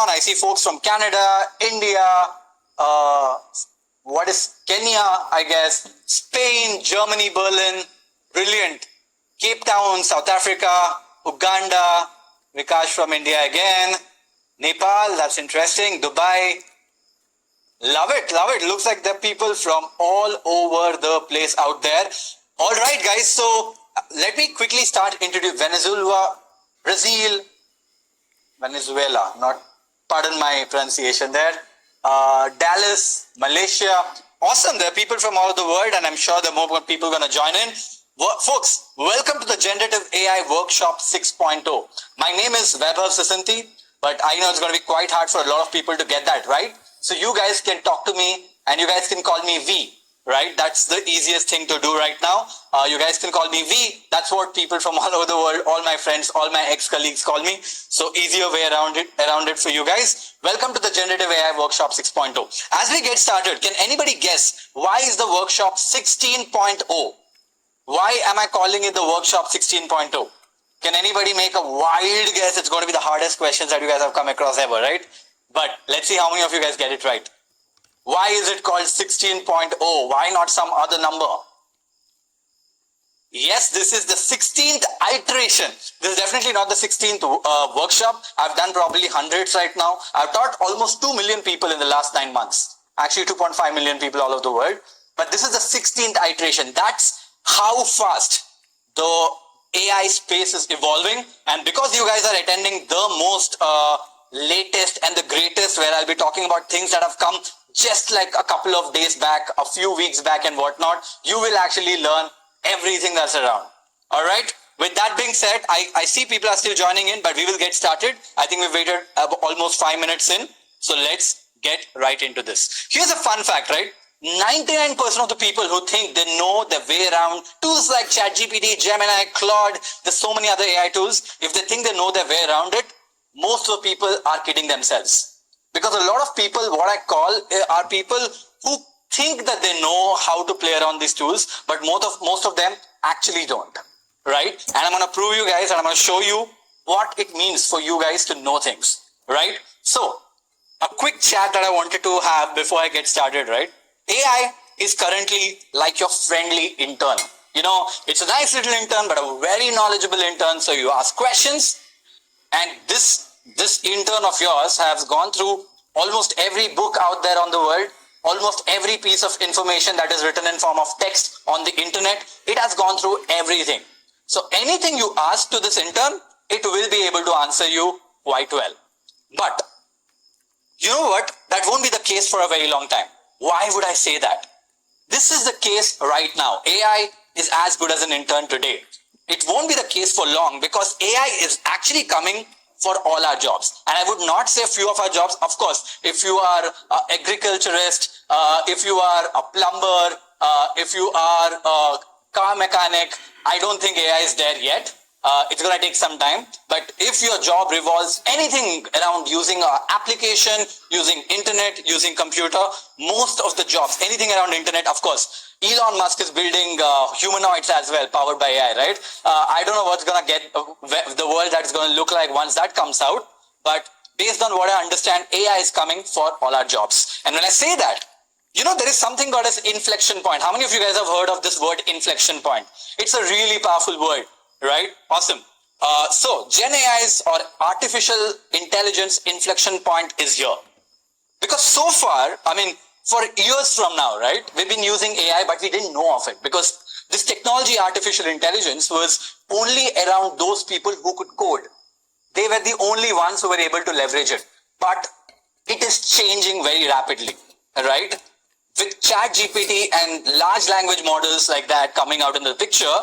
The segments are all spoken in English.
on. I see folks from Canada, India, what is Kenya, I guess, Spain, Germany, Berlin. Brilliant. Cape Town, South Africa, Uganda, Vikash from India again, Nepal, that's interesting, Dubai. Love it, love it. Looks like there are people from all over the place out there. All right, guys, so let me quickly start introducing Venezuela, not, pardon my pronunciation there, Dallas, Malaysia. Awesome, there are people from all over the world, and I'm sure there are more people going to join in. Folks, welcome to the Generative AI Workshop 6.0. My name is Vaibhav Sisanti, but I know it's going to be quite hard for a lot of people to get that right. So you guys can talk to me, and you guys can call me V, right? That's the easiest thing to do right now. You guys can call me V. That's what people from all over the world, all my friends, all my ex-colleagues call me. So easier way around it for you guys. Welcome to the Generative AI Workshop 6.0. As we get started, can anybody guess why is the workshop 16.0? Why am I calling it the workshop 16.0? Can anybody make a wild guess? It's going to be the hardest questions that you guys have come across ever, right? But let's see how many of you guys get it right. Why is it called 16.0? Why not some other number? Yes, this is the 16th iteration. This is definitely not the 16th workshop. I've done probably hundreds right now. I've taught almost 2 million people in the last 9 months. Actually 2.5 million people all over the world. But this is the 16th iteration. That's how fast the AI space is evolving. And because you guys are attending the most latest and the greatest, where I'll be talking about things that have come just like a couple of days back, a few weeks back and whatnot, you will actually learn everything that's around. All right. With that being said, I see people are still joining in, but we will get started. I think we've waited almost 5 minutes in. So let's get right into this. Here's a fun fact, right? 99% of the people who think they know their way around tools like ChatGPT, Gemini, Claude, there's so many other AI tools. If they think they know their way around it, most of the people are kidding themselves. Because a lot of people, what I call, are people who think that they know how to play around these tools, but most of them actually don't, right? And I'm going to prove you guys, and I'm going to show you what it means for you guys to know things, right? So, a quick chat that I wanted to have before I get started, right? AI is currently like your friendly intern. You know, it's a nice little intern, but a very knowledgeable intern. So you ask questions, and this intern of yours has gone through almost every book out there on the world, almost every piece of information that is written in form of text on the internet. It has gone through everything. So anything you ask to this intern, it will be able to answer you quite well. But you know what? That won't be the case for a very long time. Why would I say that? This is the case right now. AI is as good as an intern today. It won't be the case for long, because AI is actually coming for all our jobs. And I would not say a few of our jobs. Of course, if you are an agriculturist, if you are a plumber, if you are a car mechanic, I don't think AI is there yet. It's going to take some time. But if your job revolves anything around using an application, using internet, using computer, most of the jobs, anything around internet, of course, Elon Musk is building humanoids as well, powered by AI, right? I don't know what's going to get the world that's going to look like once that comes out. But based on what I understand, AI is coming for all our jobs. And when I say that, you know, there is something called as inflection point. How many of you guys have heard of this word inflection point? It's a really powerful word. Right? Awesome. So Gen AI's or artificial intelligence inflection point is here. Because so far, I mean, for years from now, right, we've been using AI, but we didn't know of it, because this technology, artificial intelligence, was only around those people who could code. They were the only ones who were able to leverage it. But it is changing very rapidly, right? With ChatGPT and large language models like that coming out in the picture,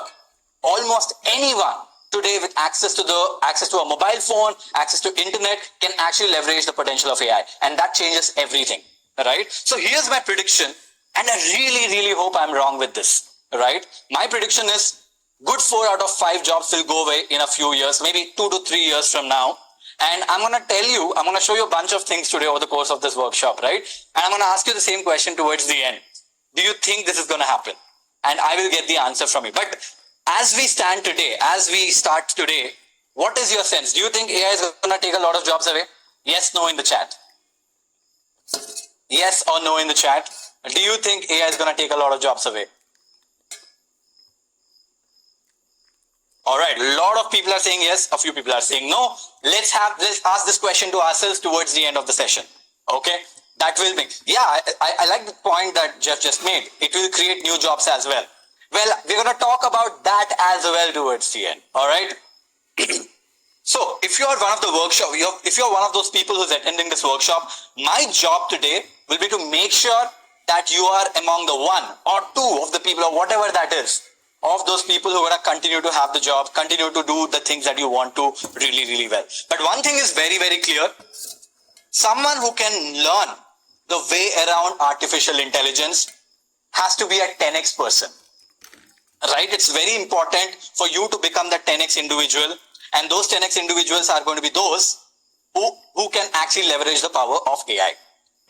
almost anyone today with access to a mobile phone, access to internet, can actually leverage the potential of AI. And that changes everything, right? So here's my prediction, and I really hope I'm wrong with this, right? My prediction is good 4 out of 5 jobs will go away in a few years, maybe 2 to 3 years from now. And I'm going to show you a bunch of things today over the course of this workshop, right? And I'm going to ask you the same question towards the end. Do you think this is going to happen? And I will get the answer from you. But as we stand today, as we start today, what is your sense? Do you think AI is going to take a lot of jobs away? Yes, no in the chat. Yes or no in the chat. Do you think AI is going to take a lot of jobs away? All right, a lot of people are saying yes, a few people are saying no. Let's ask this question to ourselves towards the end of the session. Okay, that will make, yeah, I like the point that Jeff just made. It will create new jobs as well. Well, we're going to talk about that as well towards the end. All right. So if you're one of the workshop, if you're one of those people who's attending this workshop, my job today will be to make sure that you are among the one or two of the people or whatever that is, of those people who are going to continue to have the job, continue to do the things that you want to really, really well. But one thing is very, very clear. Someone who can learn the way around artificial intelligence has to be a 10x person, right? It's very important for you to become the 10x individual. And those 10x individuals are going to be those who can actually leverage the power of AI,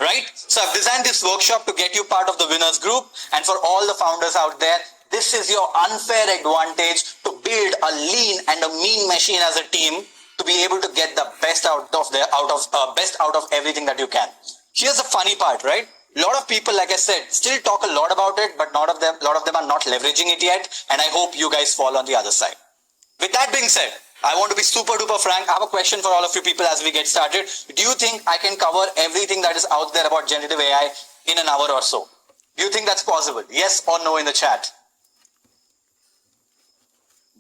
right? So I've designed this workshop to get you part of the winners group. And for all the founders out there, this is your unfair advantage to build a lean and a mean machine as a team to be able to get the best out of everything that you can. Here's the funny part, right? A lot of people, like I said, still talk a lot about it, but a lot of them are not leveraging it yet. And I hope you guys fall on the other side. With that being said, I want to be super duper frank. I have a question for all of you people as we get started. Do you think I can cover everything that is out there about generative AI in an hour or so? Do you think that's possible? Yes or no in the chat?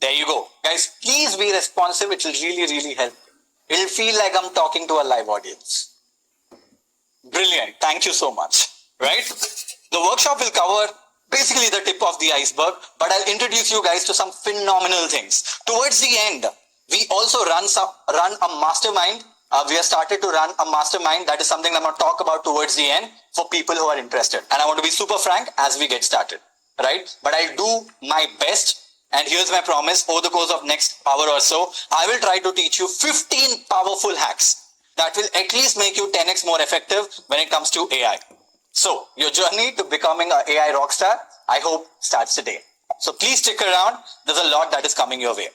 There you go. Guys, please be responsive. It will really, really help. It will feel like I'm talking to a live audience. Brilliant. Thank you so much. Right? The workshop will cover basically the tip of the iceberg, but I'll introduce you guys to some phenomenal things. Towards the end, we also run a mastermind. We have started to run a mastermind. That is something I'm going to talk about towards the end for people who are interested. And I want to be super frank as we get started, right? But I'll do my best. And here's my promise. Over the course of next hour or so, I will try to teach you 15 powerful hacks that will at least make you 10x more effective when it comes to AI. So your journey to becoming an AI rockstar, I hope, starts today. So please stick around. There's a lot that is coming your way.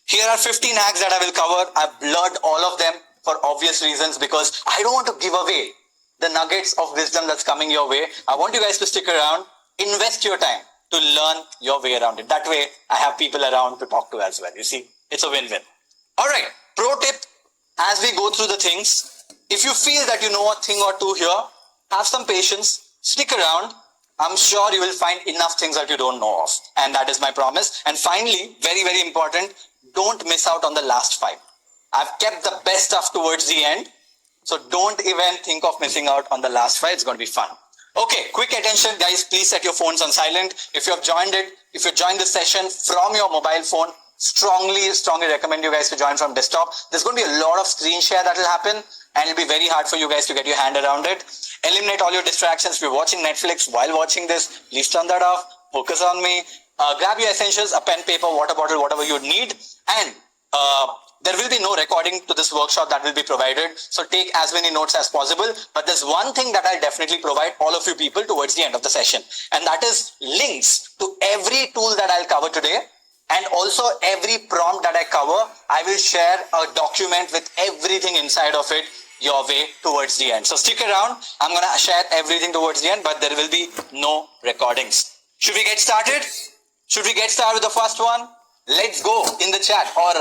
Here are 15 hacks that I will cover. I've blurred all of them for obvious reasons because I don't want to give away the nuggets of wisdom that's coming your way. I want you guys to stick around, invest your time to learn your way around it. That way, I have people around to talk to as well. You see, it's a win-win. All right, pro tip, as we go through the things, if you feel that you know a thing or two here, have some patience, stick around. I'm sure you will find enough things that you don't know of. And that is my promise. And finally, very, very important, don't miss out on the last 5. I've kept the best stuff towards the end. So don't even think of missing out on the last 5. It's going to be fun. Okay, quick attention, guys. Please set your phones on silent. If you have joined the session from your mobile phone, strongly recommend you guys to join from desktop. There's going to be a lot of screen share that will happen, and it'll be very hard for you guys to get your hand around it. Eliminate all your distractions. If you're watching Netflix while watching this, please turn that off. Focus on me. Grab your essentials, a pen, paper, water bottle, whatever you need. And there will be no recording to this workshop that will be provided. So take as many notes as possible. But there's one thing that I'll definitely provide all of you people towards the end of the session. And that is links to every tool that I'll cover today. And also every prompt that I cover, I will share a document with everything inside of it your way towards the end. So stick around. I'm going to share everything towards the end, but there will be no recordings. Should we get started? Should we get started with the first one? Let's go in the chat, or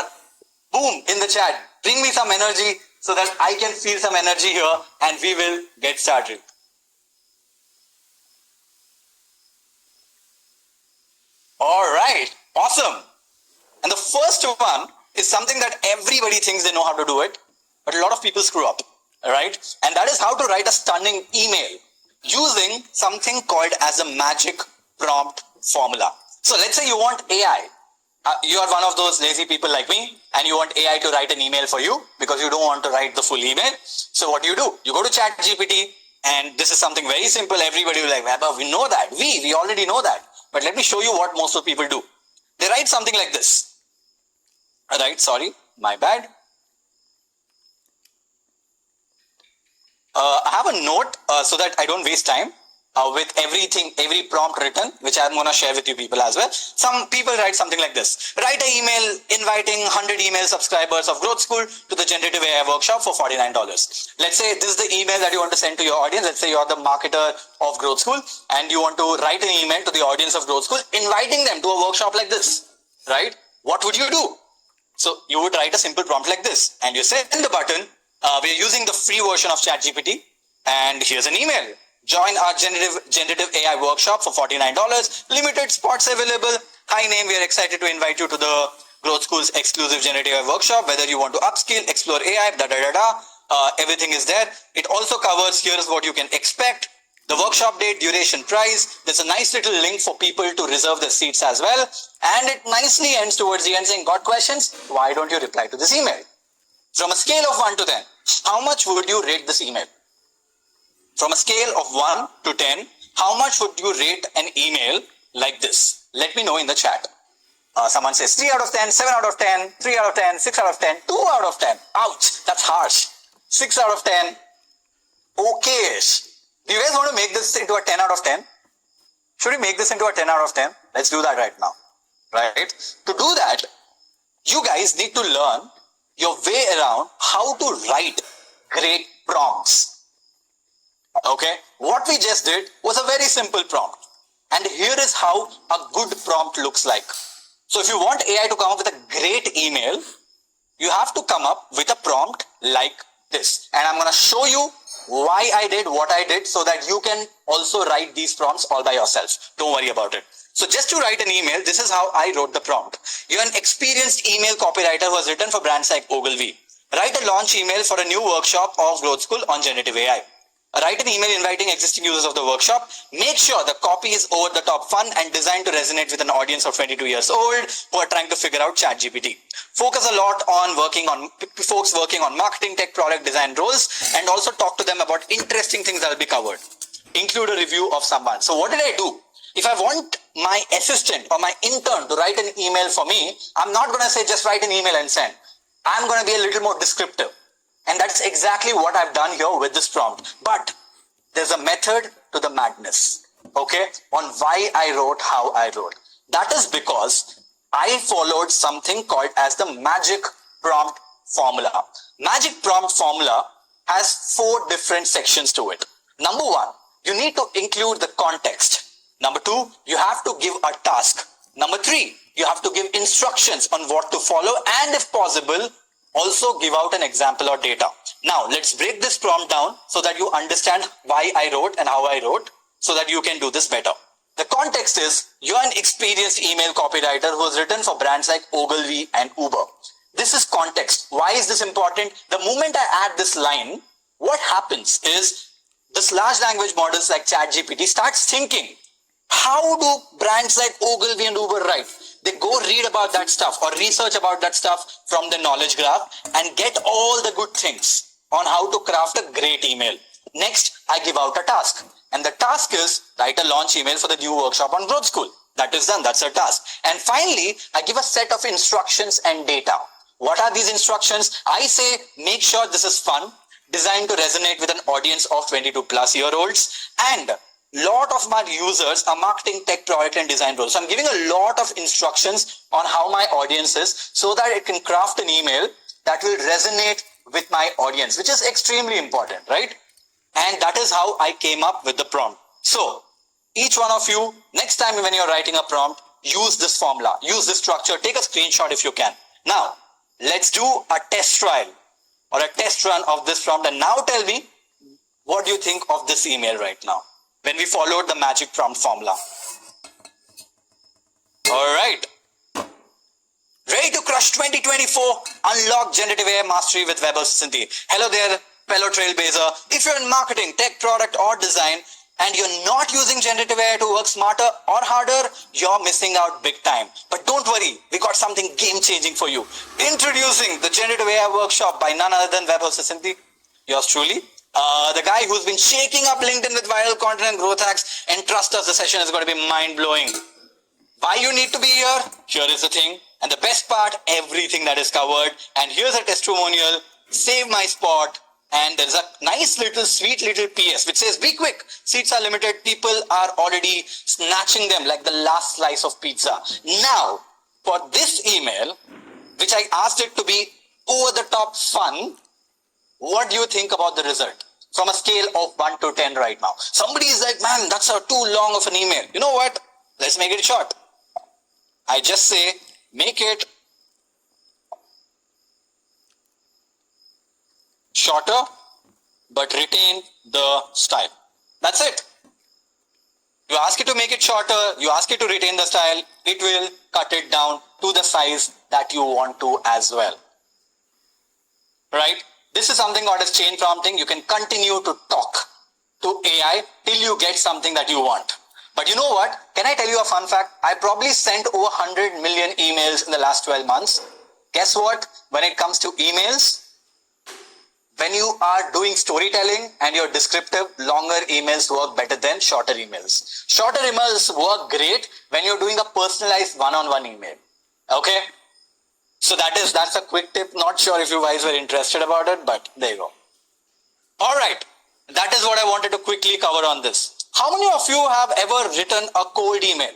boom in the chat. Bring me some energy so that I can feel some energy here, and we will get started. All right. Awesome. And the first one is something that everybody thinks they know how to do it, but a lot of people screw up, right? And that is how to write a stunning email using something called as a magic prompt formula. So let's say you want AI. You are one of those lazy people like me, and you want AI to write an email for you because you don't want to write the full email. So what do? You go to ChatGPT, and this is something very simple. Everybody will be like, Vaibhav, we know that. We already know that. But let me show you what most of people do. They write something like this. Right, sorry, my bad. I have a note so that I don't waste time. with every prompt written, which I'm going to share with you people as well. Some people write something like this. Write an email inviting 100 email subscribers of Growth School to the Generative AI workshop for $49. Let's say this is the email that you want to send to your audience. Let's say you're the marketer of Growth School and you want to write an email to the audience of Growth School inviting them to a workshop like this, right? What would you do? So you would write a simple prompt like this and you say in the button, we're using the free version of ChatGPT and here's an email. Join our generative AI workshop for $49. Limited spots available. Hi name, we are excited to invite you to the Growth School's exclusive generative AI workshop. Whether you want to upskill, explore AI, everything is there. It also covers, here's what you can expect. The workshop date, duration, price. There's a nice little link for people to reserve their seats as well. And it nicely ends towards the end saying, got questions? Why don't you reply to this email? From a scale of 1 to 10, how much would you rate this email? From a scale of 1 to 10, how much would you rate an email like this? Let me know in the chat. Someone says 3 out of 10, 7 out of 10, 3 out of 10, 6 out of 10, 2 out of 10. Ouch, that's harsh. 6 out of 10, okay-ish. Do you guys want to make this into a 10 out of 10? Should we make this into a 10 out of 10? Let's do that right now, right? To do that, you guys need to learn your way around how to write great prompts. Okay, what we just did was a very simple prompt. And here is how a good prompt looks like. So if you want AI to come up with a great email, you have to come up with a prompt like this. And I'm going to show you why I did what I did so that you can also write these prompts all by yourself. Don't worry about it. So just to write an email, this is how I wrote the prompt. You're an experienced email copywriter who has written for brands like Ogilvy. Write a launch email for a new workshop of Growth School on generative AI. Write an email inviting existing users of the workshop. Make sure the copy is over the top fun and designed to resonate with an audience of 22 years old who are trying to figure out ChatGPT. Focus a lot on folks working on marketing, tech, product design roles, and also talk to them about interesting things that will be covered. Include a review of someone. So what did I do? If I want my assistant or my intern to write an email for me, I'm not going to say just write an email and send. I'm going to be a little more descriptive. And that's exactly what I've done here with this prompt. But there's a method to the madness, okay, on why I wrote how I wrote. That is because I followed something called as the magic prompt formula. Magic prompt formula has 4 different sections to it. Number 1, you need to include the context. Number 2, you have to give a task. Number 3, you have to give instructions on what to follow, and if possible, also give out an example or data. Now, let's break this prompt down so that you understand why I wrote and how I wrote so that you can do this better. The context is you're an experienced email copywriter who has written for brands like Ogilvy and Uber. This is context. Why is this important? The moment I add this line, what happens is this large language models like ChatGPT starts thinking, how do brands like Ogilvy and Uber write? They go read about that stuff or research about that stuff from the knowledge graph and get all the good things on how to craft a great email. Next, I give out a task. And the task is write a launch email for the new workshop on Growth School. That is done. That's a task. And finally, I give a set of instructions and data. What are these instructions? I say, make sure this is fun, designed to resonate with an audience of 22+ year olds, and lot of my users are marketing, tech, product, and design roles. So I'm giving a lot of instructions on how my audience is so that it can craft an email that will resonate with my audience, which is extremely important, right? And that is how I came up with the prompt. So each one of you, next time when you're writing a prompt, use this formula, use this structure, take a screenshot if you can. Now, let's do a test trial or a test run of this prompt. And now tell me, what do you think of this email right now when we followed the magic prompt formula? All right. Ready to crush 2024? Unlock generative AI mastery with Web Assistant. Hello there, fellow trailblazer. If you're in marketing, tech, product, or design, and you're not using generative AI to work smarter or harder, you're missing out big time. But don't worry, we got something game-changing for you. Introducing the Generative AI Workshop by none other than Web Assistant. Yours truly, the guy who's been shaking up LinkedIn with viral content and growth hacks. And trust us, the session is going to be mind-blowing. Why you need to be here? Here is the thing. And the best part, everything that is covered. And here's a testimonial. Save my spot. And there's a nice little sweet little PS which says, be quick, seats are limited, people are already snatching them like the last slice of pizza. Now, for this email, which I asked it to be over the top fun, what do you think about the result? From a scale of 1 to 10 right now. Somebody is like, man, that's too long of an email. You know what? Let's make it short. I just say, make it shorter, but retain the style. That's it. You ask it to make it shorter, you ask it to retain the style, it will cut it down to the size that you want to as well. Right? This is something called as chain prompting. You can continue to talk to AI till you get something that you want. But you know what? Can I tell you a fun fact? I probably sent over 100 million emails in the last 12 months. Guess what? When it comes to emails, when you are doing storytelling and you're descriptive, longer emails work better than shorter emails. Shorter emails work great when you're doing a personalized one-on-one email. Okay? So that's a quick tip. Not sure if you guys were interested about it, but there you go. All right. That is what I wanted to quickly cover on this. How many of you have ever written a cold email?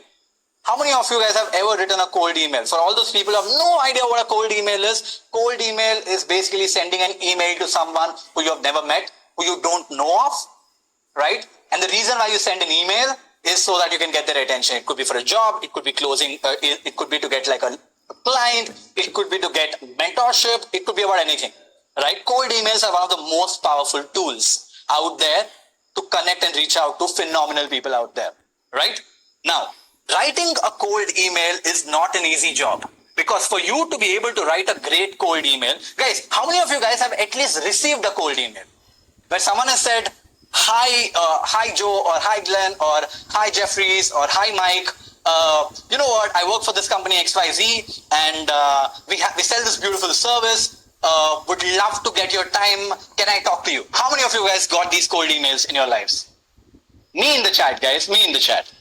How many of you guys have ever written a cold email? For all those people who have no idea what a cold email is, cold email is basically sending an email to someone who you have never met, who you don't know of, right? And the reason why you send an email is so that you can get their attention. It could be for a job, it could be closing, it could be to get like a client, it could be to get mentorship, it could be about anything, right? Cold emails are one of the most powerful tools out there to connect and reach out to phenomenal people out there, right? Now, writing a cold email is not an easy job, because for you to be able to write a great cold email, guys, how many of you guys have at least received a cold email where someone has said, hi Joe, or hi Glenn, or hi Jeffries, or hi Mike, you know what, I work for this company XYZ, and we sell this beautiful service, would love to get your time, can I talk to you? How many of you guys got these cold emails in your lives? Me in the chat, guys, me in the chat.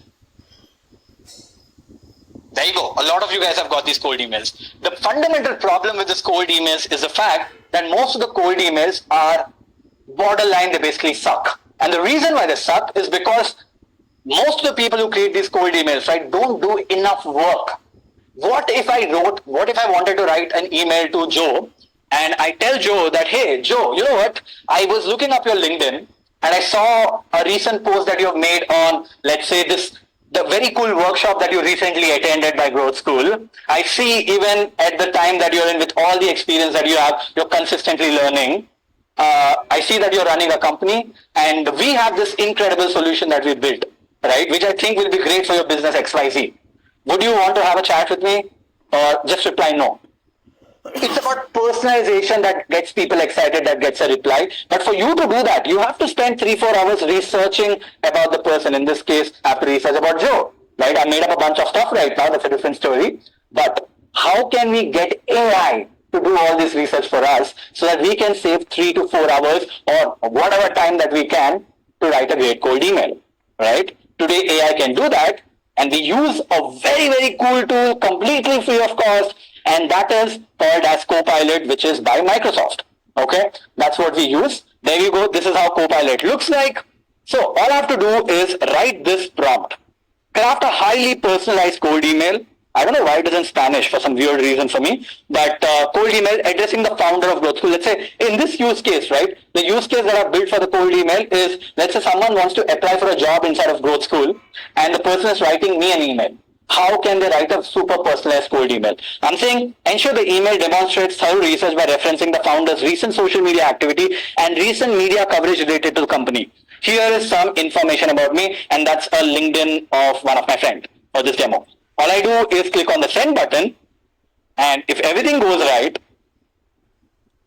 There you go. A lot of you guys have got these cold emails. The fundamental problem with this cold emails is the fact that most of the cold emails are borderline, they basically suck. And the reason why they suck is because most of the people who create these cold emails, right, don't do enough work. What if I wanted to write an email to Joe, and I tell Joe that, hey, Joe, you know what? I was looking up your LinkedIn and I saw a recent post that you have made on, let's say, the very cool workshop that you recently attended by Growth School. I see even at the time that you're in, with all the experience that you have, you're consistently learning. I see that you're running a company, and we have this incredible solution that we built, right? Which I think will be great for your business XYZ. Would you want to have a chat with me, or just reply no? It's about personalization that gets people excited, that gets a reply. But for you to do that, you have to spend 3-4 hours researching about the person. In this case, I have to research about Joe, right? I made up a bunch of stuff right now. That's a different story. But how can we get AI to do all this research for us so that we can save 3 to 4 hours or whatever time that we can to write a great cold email, right? Today, AI can do that. And we use a very, very cool tool, completely free of cost, and that is called as Copilot, which is by Microsoft. Okay, that's what we use. There you go. This is how Copilot looks like. So all I have to do is write this prompt. Craft a highly personalized cold email. I don't know why it is in Spanish for some weird reason for me, but cold email addressing the founder of Growth School. Let's say in this use case, right? The use case that I've built for the cold email is, let's say someone wants to apply for a job inside of Growth School, and the person is writing me an email. How can they write a super personalized cold email? I'm saying ensure the email demonstrates thorough research by referencing the founder's recent social media activity and recent media coverage related to the company. Here is some information about me, and that's a LinkedIn of one of my friends for this demo. All I do is click on the send button, and if everything goes right,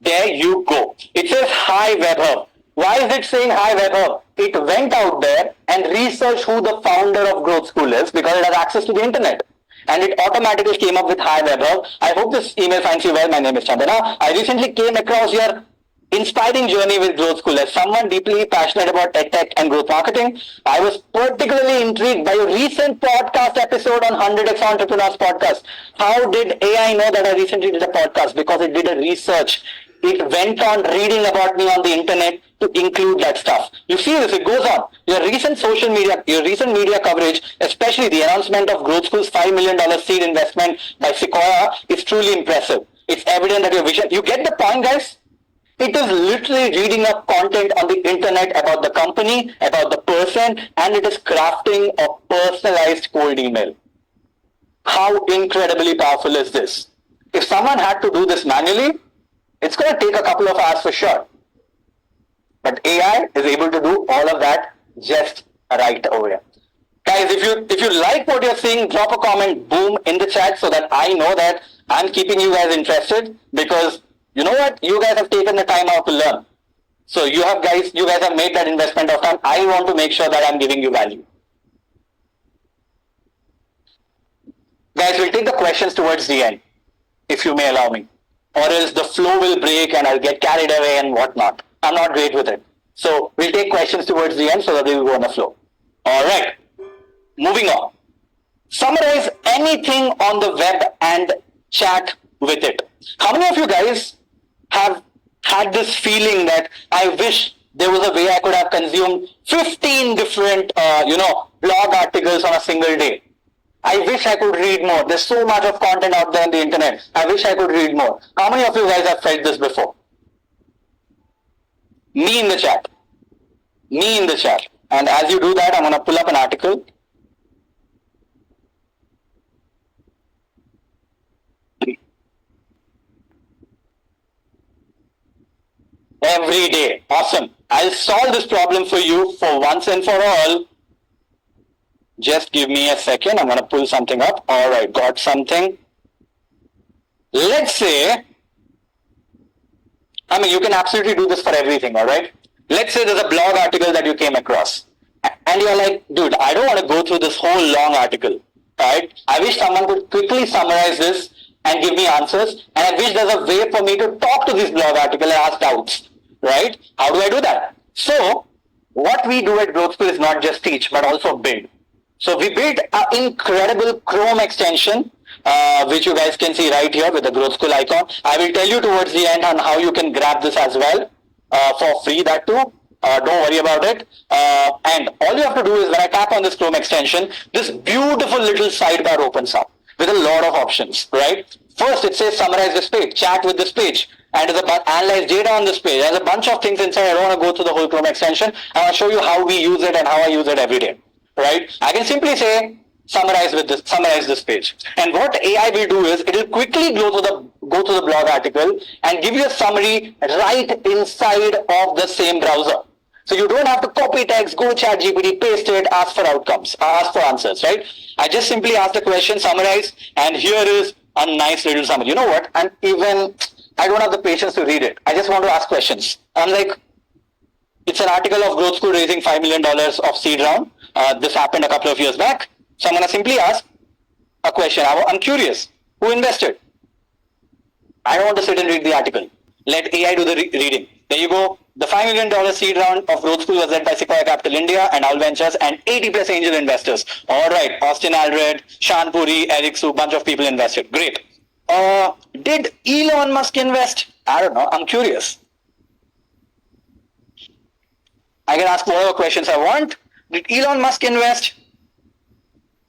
there you go. It says hi WebHub. Why is it saying hi WebHub? It went out there and researched who the founder of Growth School is, because it has access to the internet. And it automatically came up with hi WebHub. I hope this email finds you well. My name is Chandana. I recently came across your inspiring journey with Growth School. As someone deeply passionate about tech and growth marketing, I was particularly intrigued by your recent podcast episode on 100x Entrepreneurs podcast. How did AI know that I recently did a podcast? Because it did a research it went on reading about me on the internet to include that stuff. You see this, it goes on. Your recent media coverage, especially the announcement of Growth School's $5 million seed investment by Sequoia is truly impressive. It's evident that your vision, you get the point, guys? It is literally reading up content on the internet about the company, about the person, and it is crafting a personalized cold email. How incredibly powerful is this? If someone had to do this manually, it's going to take a couple of hours for sure. But AI is able to do all of that just right away. Guys, if you like what you're seeing, drop a comment, boom, in the chat so that I know that I'm keeping you guys interested, because you know what? You guys have taken the time out to learn. So you guys have made that investment of time. I want to make sure that I'm giving you value. Guys, we'll take the questions towards the end, if you may allow me. Or else the flow will break and I'll get carried away and whatnot. I'm not great with it. So we'll take questions towards the end so that we will go on the flow. All right. Moving on. Summarize anything on the web and chat with it. How many of you guys have had this feeling that I wish there was a way I could have consumed 15 different, blog articles on a single day? I wish I could read more. There's so much of content out there on the internet. I wish I could read more. How many of you guys have felt this before? Me in the chat. Me in the chat. And as you do that, I'm going to pull up an article. Every day. Awesome. I'll solve this problem for you for once and for all. Just give me a second. I'm going to pull something up. All right. Got something. Let's say, you can absolutely do this for everything. All right. Let's say there's a blog article that you came across and you're like, dude, I don't want to go through this whole long article. Right. I wish someone could quickly summarize this and give me answers. And I wish there's a way for me to talk to this blog article and ask doubts. Right. How do I do that? So what we do at Growth School is not just teach, but also build. So we built an incredible Chrome extension, which you guys can see right here with the Growth School icon. I will tell you towards the end on how you can grab this as well for free, that too. Don't worry about it. And all you have to do is when I tap on this Chrome extension, this beautiful little sidebar opens up with a lot of options, right? First, it says summarize this page, chat with this page, and there's analyze data on this page. There's a bunch of things inside. I don't want to go through the whole Chrome extension. I want to show you how we use it and how I use it every day. Right? I can simply say summarize this page. And what AI will do is it will quickly go to the blog article and give you a summary right inside of the same browser. So you don't have to copy text, go ChatGPT, paste it, ask for outcomes, ask for answers, right? I just simply ask the question, summarize, and here is a nice little summary. You know what? I don't have the patience to read it. I just want to ask questions. I'm like, it's an article of Growth School raising $5 million of seed round. This happened a couple of years back. So I'm going to simply ask a question. I'm curious. Who invested? I don't want to sit and read the article. Let AI do the reading. There you go. The $5 million seed round of Growth School was led by Sequoia Capital India and Owl Ventures and 80 plus angel investors. All right. Austin Aldred, Shan Puri, Eric Su, bunch of people invested. Great. Did Elon Musk invest? I don't know. I'm curious. I can ask whatever questions I want. Did Elon Musk invest?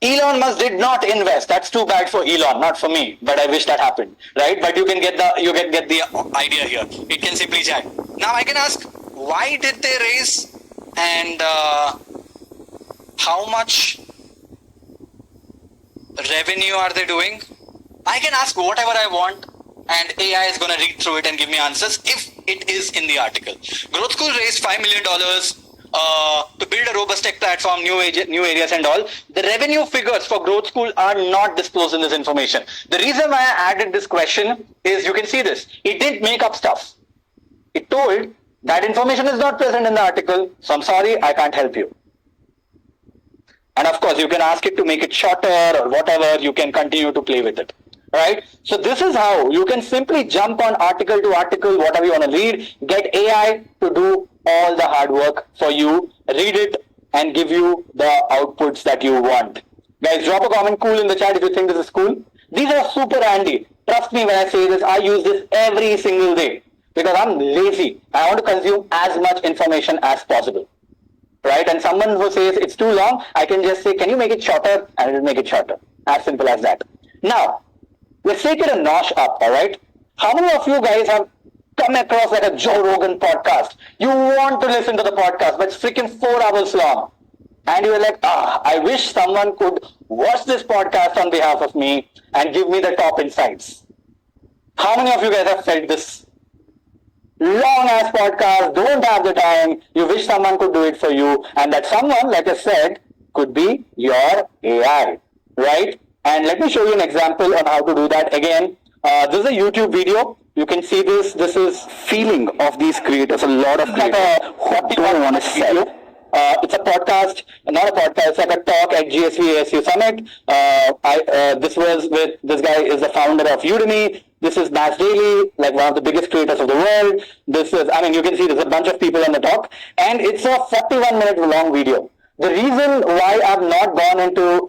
Elon Musk did not invest. That's too bad for Elon, not for me. But I wish that happened, right? But you can get the idea here. It can simply chat. Now I can ask, why did they raise, and how much revenue are they doing? I can ask whatever I want, and AI is going to read through it and give me answers if it is in the article. Growth School raised $5 million. To build a robust tech platform, new areas and all. The revenue figures for Growth School are not disclosed in this information. The reason why I added this question is you can see this. It didn't make up stuff. It told that information is not present in the article, so I'm sorry, I can't help you. And of course, you can ask it to make it shorter or whatever, you can continue to play with it. Right? So this is how you can simply jump on article to article, whatever you want to read, get AI to do all the hard work for you, read it and give you the outputs that you want. Guys, drop a comment cool in the chat if you think this is cool. These are super handy. Trust me when I say this, I use this every single day. because I'm lazy. I want to consume as much information as possible, right? And someone who says it's too long, I can just say, can you make it shorter? And it will make it shorter. As simple as that. Now, let's take it a notch up, all right? How many of you guys have come across like a Joe Rogan podcast? You want to listen to the podcast, but it's freaking 4 hours long. And you're like, I wish someone could watch this podcast on behalf of me and give me the top insights. How many of you guys have felt this? Long ass podcast, don't have the time, you wish someone could do it for you, and that someone, like I said, could be your AI, right? And let me show you an example on how to do that. Again, this is a YouTube video. You can see this. This is feeling of these creators. A lot of creators don't want to sell. It's a podcast, not a podcast. It's like a talk at GSV ASU Summit. This was with this guy is the founder of Udemy. This is Nas Daily, like one of the biggest creators of the world. This is, I mean, you can see there's a bunch of people on the talk, and it's a 41-minute long video. The reason why I've not gone into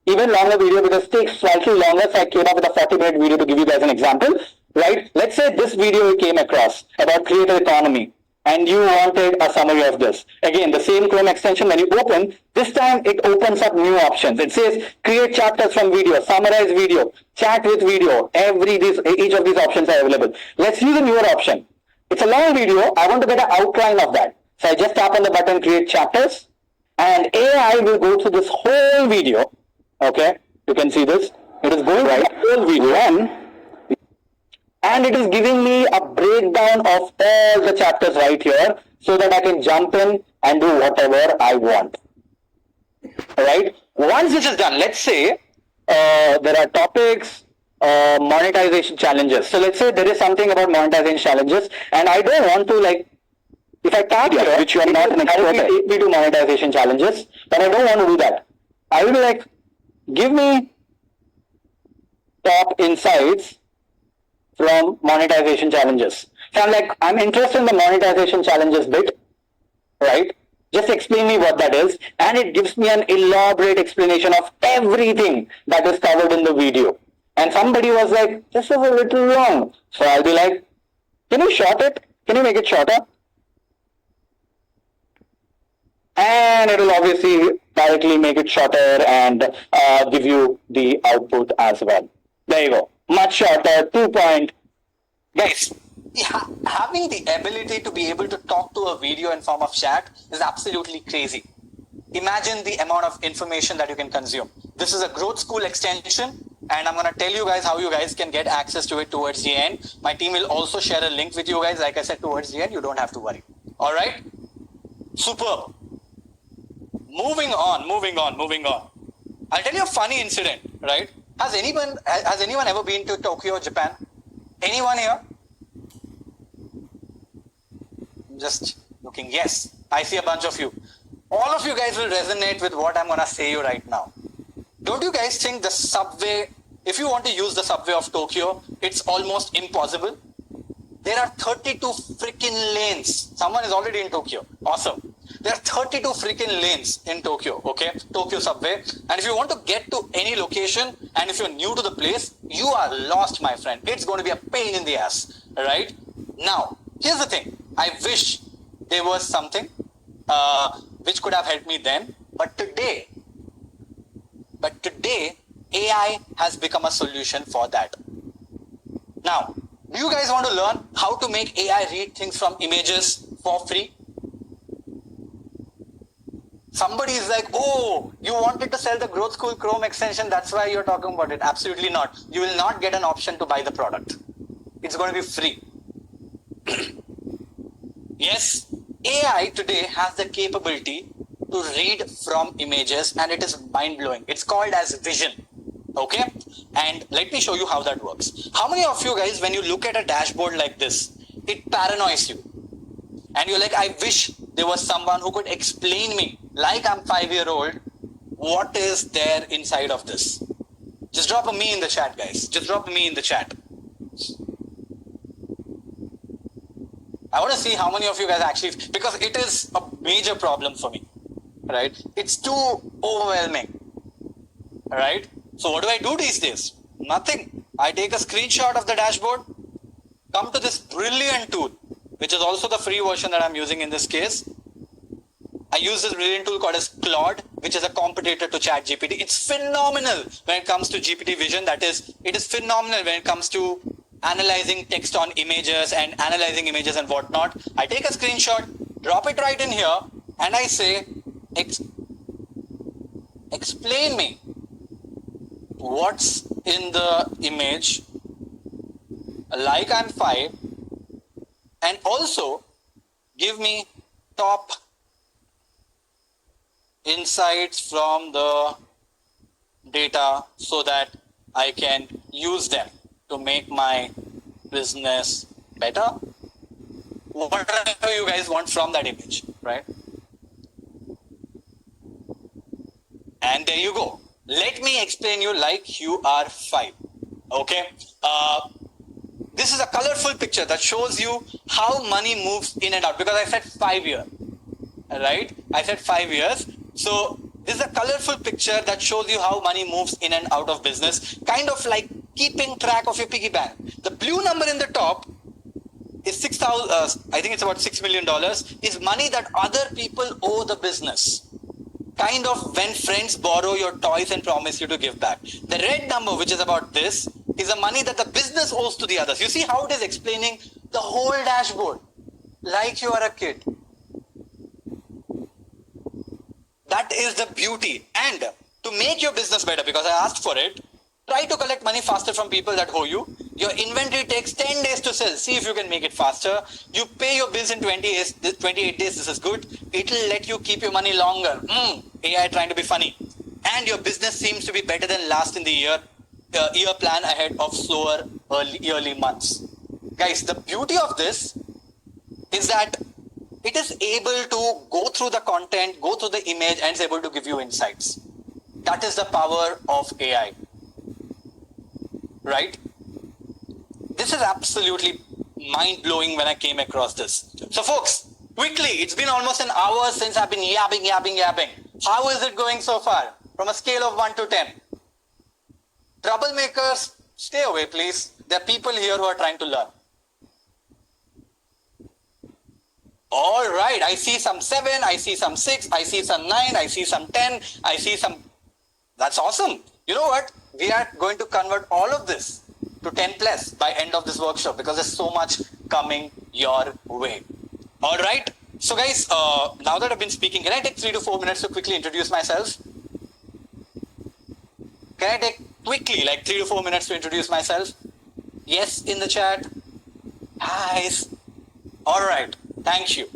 even longer video, because it takes slightly longer, so I came up with a 40-minute video to give you guys an example, right? Let's say this video you came across about creator economy, and you wanted a summary of this. Again, the same Chrome extension, when you open, this time it opens up new options. It says create chapters from video, summarize video, chat with video. Each of these options are available. Let's use a newer option. It's a long video. I want to get an outline of that. So I just tap on the button, create chapters, and AI will go through this whole video. Okay, you can see this. It is going through the whole video. And it is giving me a breakdown of all the chapters right here so that I can jump in and do whatever I want. Alright? Once this is done, let's say there are topics, monetization challenges. So let's say there is something about monetization challenges, and I don't want to, like, if I tap here, which you are not an expert, take me to monetization challenges, but I don't want to do that. I will be like, give me top insights from monetization challenges. So I'm like, I'm interested in the monetization challenges bit, right? Just explain me what that is, and it gives me an elaborate explanation of everything that is covered in the video. And somebody was like, this is a little long. So I'll be like, can you short it? Can you make it shorter? And it will obviously directly make it shorter and give you the output as well. There you go. Much shorter, 2 point. Guys, having the ability to be able to talk to a video in form of chat is absolutely crazy. Imagine the amount of information that you can consume. This is a growth school extension, and I'm going to tell you guys how you guys can get access to it towards the end. My team will also share a link with you guys. Like I said, towards the end, you don't have to worry. All right? Superb. Moving on. I'll tell you a funny incident, right? Has anyone ever been to Tokyo, Japan? Anyone here? Just looking. Yes, I see a bunch of you. All of you guys will resonate with what I'm going to say you right now. Don't you guys think the subway, if you want to use the subway of Tokyo, it's almost impossible? There are 32 freaking lanes. Someone is already in Tokyo. Awesome. There are 32 freaking lanes in Tokyo, okay? Tokyo subway. And if you want to get to any location, and if you're new to the place, you are lost, my friend. It's going to be a pain in the ass, right? Now, here's the thing. I wish there was something which could have helped me then. But today, AI has become a solution for that. Now, do you guys want to learn how to make AI read things from images for free? Somebody is like, oh, you wanted to sell the Growth School Chrome extension, that's why you're talking about it. Absolutely not. You will not get an option to buy the product. It's going to be free. Yes, AI today has the capability to read from images, and it is mind-blowing. It's called as vision. Okay? And let me show you how that works. How many of you guys, when you look at a dashboard like this, it paranoids you? And you're like, I wish there was someone who could explain me, like I'm 5-year-old, what is there inside of this. Just drop a me in the chat, guys. Just drop a me in the chat. I want to see how many of you guys actually, because it is a major problem for me, right? It's too overwhelming, right? So what do I do these days? Nothing. I take a screenshot of the dashboard, come to this brilliant tool, which is also the free version that I'm using in this case. I use this brilliant tool called as Claude, which is a competitor to ChatGPT. It's phenomenal when it comes to GPT vision. That is, it is phenomenal when it comes to analyzing text on images and analyzing images and whatnot. I take a screenshot, drop it right in here, and I say, explain me what's in the image, like I'm 5, and also give me top insights from the data so that I can use them to make my business better. Whatever you guys want from that image, right? And there you go. Let me explain you like you are 5. Okay. This is a colorful picture that shows you how money moves in and out, because I said 5 years, right? I said 5 years. So this is a colorful picture that shows you how money moves in and out of business, kind of like keeping track of your piggy bank. The blue number in the top is 6,000, I think it's about $6 million, is money that other people owe the business. Kind of when friends borrow your toys and promise you to give back. The red number, which is about this, is the money that the business owes to the others. You see how it is explaining the whole dashboard, like you are a kid. That is the beauty. And to make your business better, because I asked for it, try to collect money faster from people that owe you. Your inventory takes 10 days to sell. See if you can make it faster. You pay your bills in 28 days. This is good. It'll let you keep your money longer. AI trying to be funny. And your business seems to be better than last in the year plan ahead of slower early months. Guys, the beauty of this is that it is able to go through the content, go through the image, and is able to give you insights. That is the power of AI. Right? This is absolutely mind-blowing when I came across this. So folks, quickly, it's been almost an hour since I've been yapping. How is it going so far? From a scale of 1 to 10. Troublemakers, stay away please. There are people here who are trying to learn. All right, I see some 7, I see some 6, I see some 9, I see some 10, I see some... That's awesome. You know what? We are going to convert all of this to 10 plus by end of this workshop, because there's so much coming your way. All right. So guys, now that I've been speaking, can I take 3 to 4 minutes to quickly introduce myself? Can I take quickly like 3 to 4 minutes to introduce myself? Yes, in the chat. Guys. All right. Thank you.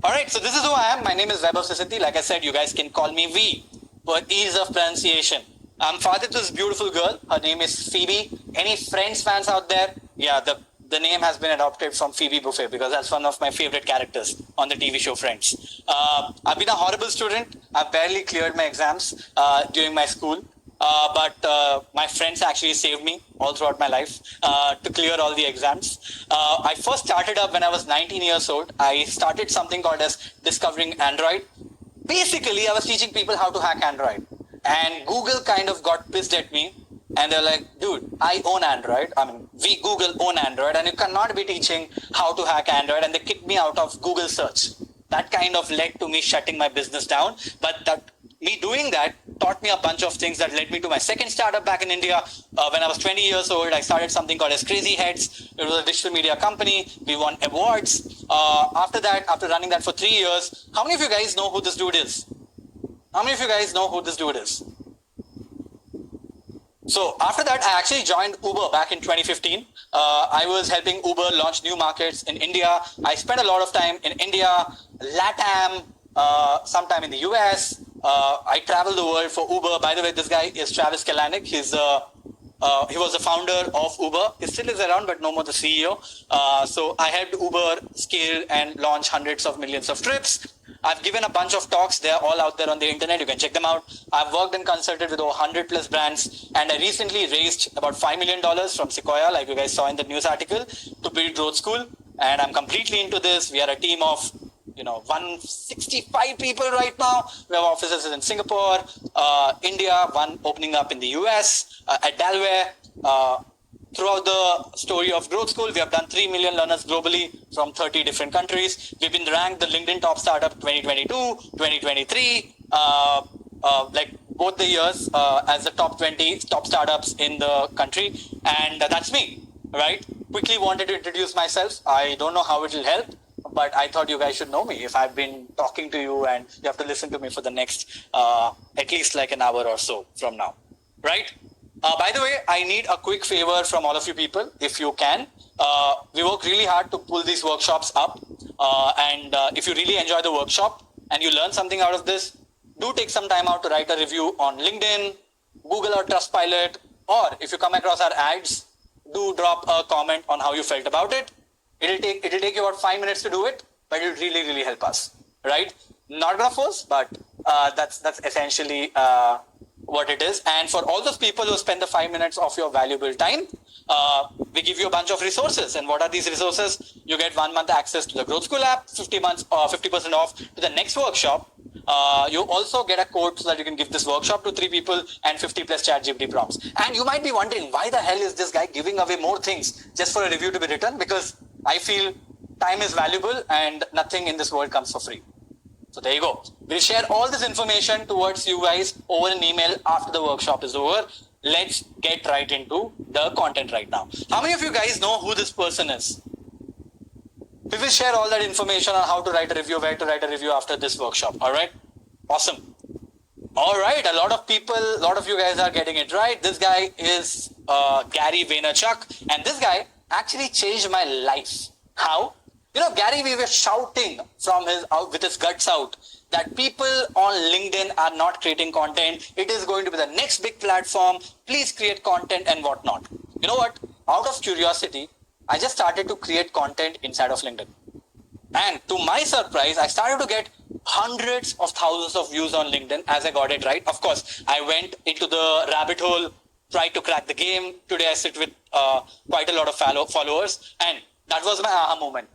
All right. So this is who I am. My name is Vaibhav Sisanti. Like I said, you guys can call me V for ease of pronunciation. I'm father to this beautiful girl. Her name is Phoebe. Any Friends fans out there? Yeah, the name has been adopted from Phoebe Buffay, because that's one of my favorite characters on the TV show Friends. I've been a horrible student. I've barely cleared my exams during my school. But my friends actually saved me all throughout my life to clear all the exams. I first started up when I was 19 years old. I started something called as Discovering Android. Basically, I was teaching people how to hack Android. And Google kind of got pissed at me. And they're like, dude, I own Android. I mean, we Google own Android, and you cannot be teaching how to hack Android. And they kicked me out of Google search. That kind of led to me shutting my business down. But me doing that taught me a bunch of things that led me to my second startup back in India. When I was 20 years old, I started something called as Crazy Heads. It was a digital media company. We won awards. After that, after running that for 3 years, how many of you guys know who this dude is? So after that, I actually joined Uber back in 2015. I was helping Uber launch new markets in India. I spent a lot of time in India, LATAM, sometime in the US. I traveled the world for Uber. By the way, this guy is Travis Kalanick. He was the founder of Uber. He still is around, but no more the CEO. So I helped Uber scale and launch hundreds of millions of trips. I've given a bunch of talks. They're all out there on the internet. You can check them out. I've worked and consulted with over 100 plus brands. And I recently raised about $5 million from Sequoia, like you guys saw in the news article, to build Growth School. And I'm completely into this. We are a team of 165 people right now. We have offices in Singapore, India, one opening up in the US, at Delaware. throughout the story of Growth School, we have done 3 million learners globally from 30 different countries. We've been ranked the LinkedIn Top Startup 2022, 2023, like both the years as the top 20 top startups in the country. And that's me, right? Quickly wanted to introduce myself. I don't know how it will help, but I thought you guys should know me if I've been talking to you and you have to listen to me for the next at least like an hour or so from now, right? By the way, I need a quick favor from all of you people, if you can. We work really hard to pull these workshops up. And if you really enjoy the workshop and you learn something out of this, do take some time out to write a review on LinkedIn, Google or Trustpilot, or if you come across our ads, do drop a comment on how you felt about it. It'll take you about 5 minutes to do it, but it'll really help us, right? Not gonna force, but that's essentially what it is. And for all those people who spend the 5 minutes of your valuable time, we give you a bunch of resources. And what are these resources? You get 1 month access to the Growth School app, 50% off to the next workshop. You also get a code so that you can give this workshop to 3 people and 50 plus ChatGPT prompts. And you might be wondering, why the hell is this guy giving away more things just for a review to be written? Because I feel time is valuable and nothing in this world comes for free. So there you go. We'll share all this information towards you guys over an email after the workshop is over. Let's get right into the content right now. How many of you guys know who this person is? We will share all that information on how to write a review, where to write a review after this workshop. All right. Awesome. All right. A lot of you guys are getting it right. This guy is Gary Vaynerchuk, and this guy actually changed my life. How? You know, Gary, we were shouting from with his guts out that people on LinkedIn are not creating content. It is going to be the next big platform. Please create content and whatnot. You know what? Out of curiosity, I just started to create content inside of LinkedIn. And to my surprise, I started to get hundreds of thousands of views on LinkedIn as I got it right. Of course, I went into the rabbit hole, tried to crack the game. Today, I sit with quite a lot of followers. And that was my aha moment.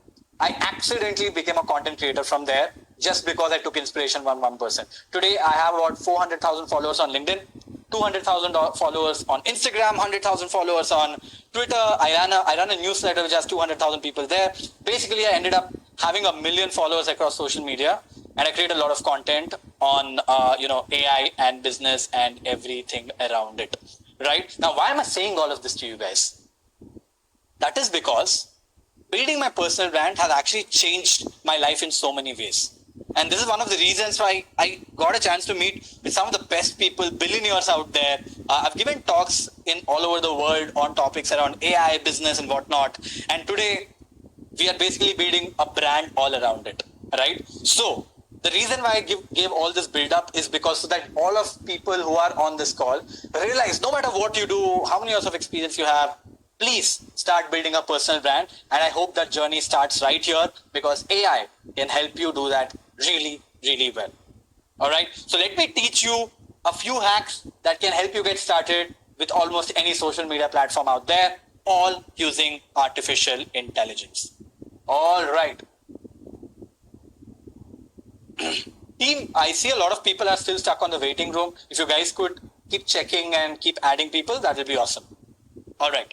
I accidentally became a content creator from there just because I took inspiration from one person. Today, I have about 400,000 followers on LinkedIn, 200,000 followers on Instagram, 100,000 followers on Twitter. I run a newsletter which has 200,000 people there. Basically, I ended up having 1 million followers across social media, and I create a lot of content on AI and business and everything around it. Right now, why am I saying all of this to you guys? That is because building my personal brand has actually changed my life in so many ways. And this is one of the reasons why I got a chance to meet with some of the best people, billionaires out there. I've given talks in all over the world on topics around AI, business and whatnot. And today we are basically building a brand all around it, right? So the reason why I gave all this build up is because so that all of people who are on this call realize no matter what you do, how many years of experience you have, please start building a personal brand. And I hope that journey starts right here because AI can help you do that really well. All right. So let me teach you a few hacks that can help you get started with almost any social media platform out there, all using artificial intelligence. All right. Team, I see a lot of people are still stuck on the waiting room. If you guys could keep checking and keep adding people, that will be awesome. All right.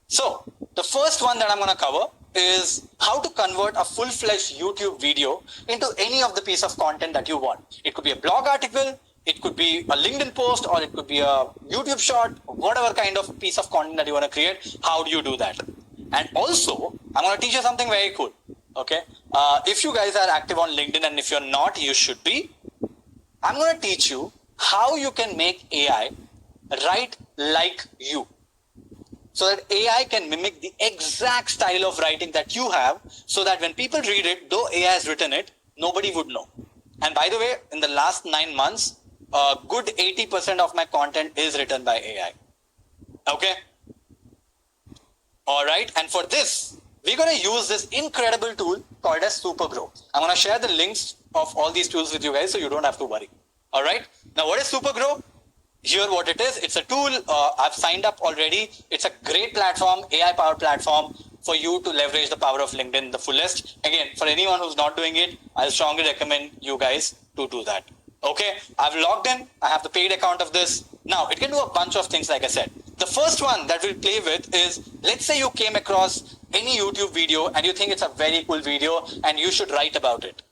So the first one that I'm going to cover is how to convert a full-fledged YouTube video into any of the piece of content that you want. It could be a blog article, it could be a LinkedIn post, or it could be a YouTube short, whatever kind of piece of content that you want to create. How do you do that? And also, I'm going to teach you something very cool. Okay. If you guys are active on LinkedIn, and if you're not, you should be. I'm going to teach you how you can make AI write like you, so that AI can mimic the exact style of writing that you have, so that when people read it, though AI has written it, nobody would know. And by the way, in the last 9 months, a good 80% of my content is written by AI. Okay? All right. And for this, we're going to use this incredible tool called as Supergrow. I'm going to share the links of all these tools with you guys so you don't have to worry. All right. Now, what is Supergrow? Here what it is, it's a tool. I've signed up already. It's a great platform, AI powered platform for you to leverage the power of LinkedIn the fullest. Again, for anyone who's not doing it, I strongly recommend you guys to do that. Okay, I've logged in. I have the paid account of this. Now, it can do a bunch of things, like I said. The first one that we'll play with is, let's say you came across any YouTube video and you think it's a very cool video and you should write about it.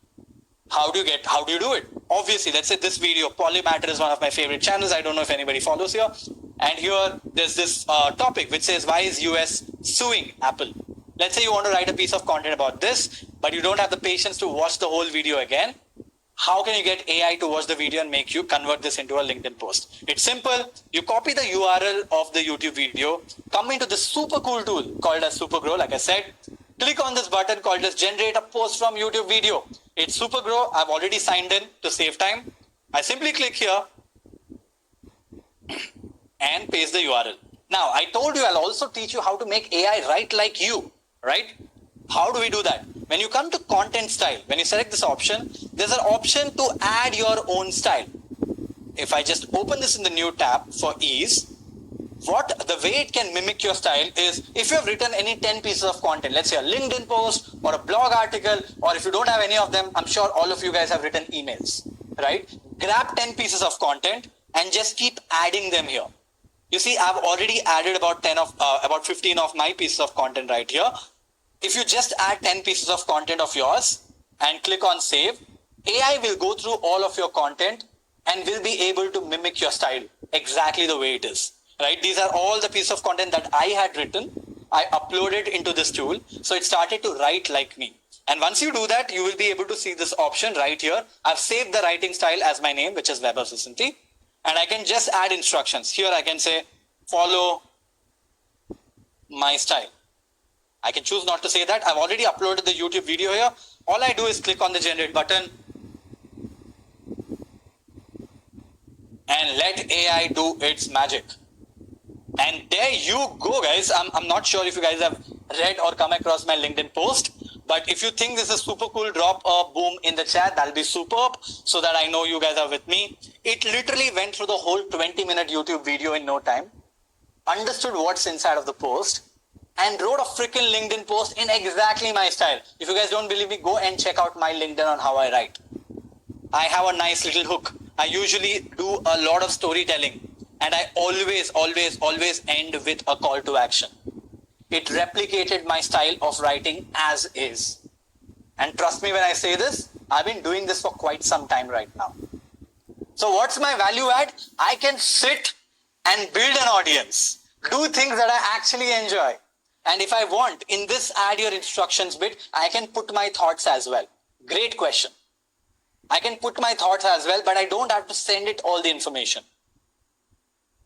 How do you do it? Obviously, let's say this video, Polymatter is one of my favorite channels. I don't know if anybody follows here. And here, there's this topic which says, why is US suing Apple? Let's say you want to write a piece of content about this, but you don't have the patience to watch the whole video again. How can you get AI to watch the video and make you convert this into a LinkedIn post? It's simple. You copy the URL of the YouTube video, come into this super cool tool called as Supergrow, like I said. Click on this button called as Generate a Post from YouTube Video. It's Supergrow. I've already signed in to save time. I simply click here and paste the URL. Now, I told you I'll also teach you how to make AI write like you, right? How do we do that? When you come to content style, when you select this option, there's an option to add your own style. If I just open this in the new tab for ease, the way it can mimic your style is, if you have written any 10 pieces of content, let's say a LinkedIn post or a blog article, or if you don't have any of them, I'm sure all of you guys have written emails, right? Grab 10 pieces of content and just keep adding them here. You see, I've already added about 15 of my pieces of content right here. If you just add 10 pieces of content of yours and click on save, AI will go through all of your content and will be able to mimic your style exactly the way it is, right? These are all the pieces of content that I had written. I uploaded into this tool, so it started to write like me. And once you do that, you will be able to see this option right here. I've saved the writing style as my name, which is Web of Vicinity. And I can just add instructions. Here I can say, follow my style. I can choose not to say that. I've already uploaded the YouTube video here. All I do is click on the generate button and let AI do its magic. And there you go, guys. I'm not sure if you guys have read or come across my LinkedIn post, but if you think this is super cool, drop a boom in the chat. That'll be superb, so that I know you guys are with me. It literally went through the whole 20-minute YouTube video in no time, understood what's inside of the post, and wrote a freaking LinkedIn post in exactly my style. If you guys don't believe me, go and check out my LinkedIn on how I write. I have a nice little hook. I usually do a lot of storytelling, and I always end with a call to action. It replicated my style of writing as is. And trust me when I say this, I've been doing this for quite some time right now. So what's my value add? I can sit and build an audience, do things that I actually enjoy. And if I want, in this add your instructions bit, I can put my thoughts as well. Great question. I can put my thoughts as well, but I don't have to send it all the information.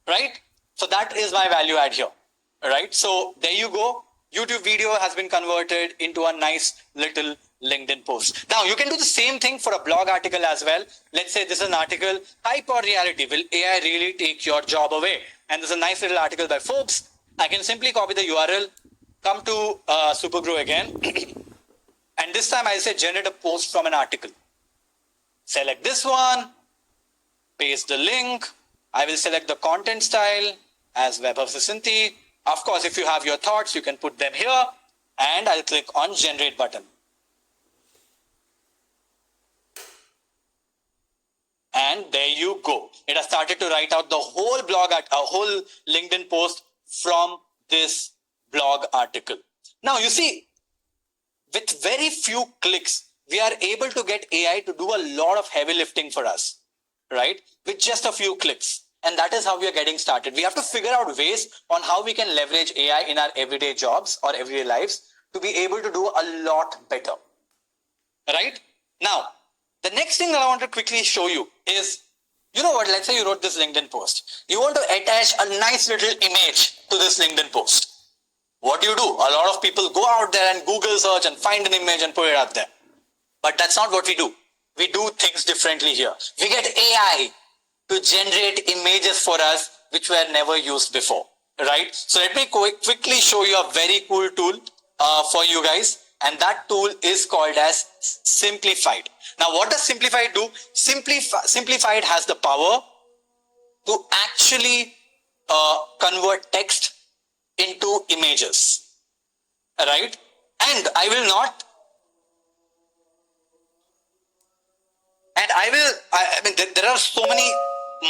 Right? So that is my value add here. Right? So there you go. YouTube video has been converted into a nice little LinkedIn post. Now you can do the same thing for a blog article as well. Let's say this is an article, Hype or Reality, will AI really take your job away? And there's a nice little article by Forbes. I can simply copy the URL, come to Supergrow again, and this time I'll say generate a post from an article. Select this one, paste the link. I will select the content style as Web of Vicinity. Of course, if you have your thoughts, you can put them here, and I'll click on generate button. And there you go. It has started to write out the whole blog, a whole LinkedIn post from this blog article. Now you see, with very few clicks, we are able to get AI to do a lot of heavy lifting for us, right? With just a few clicks. And that is how we are getting started. We have to figure out ways on how we can leverage AI in our everyday jobs or everyday lives to be able to do a lot better, right? Now, the next thing that I want to quickly show you is, you know what, let's say you wrote this LinkedIn post. You want to attach a nice little image to this LinkedIn post. What do? A lot of people go out there and Google search and find an image and put it out there. But that's not what we do. We do things differently here. We get AI to generate images for us which were never used before, right? So let me quickly show you a very cool tool for you guys. And that tool is called as Simplified. Now, what does Simplified do? Simplified has the power to actually convert text into images, right? And I mean, there are so many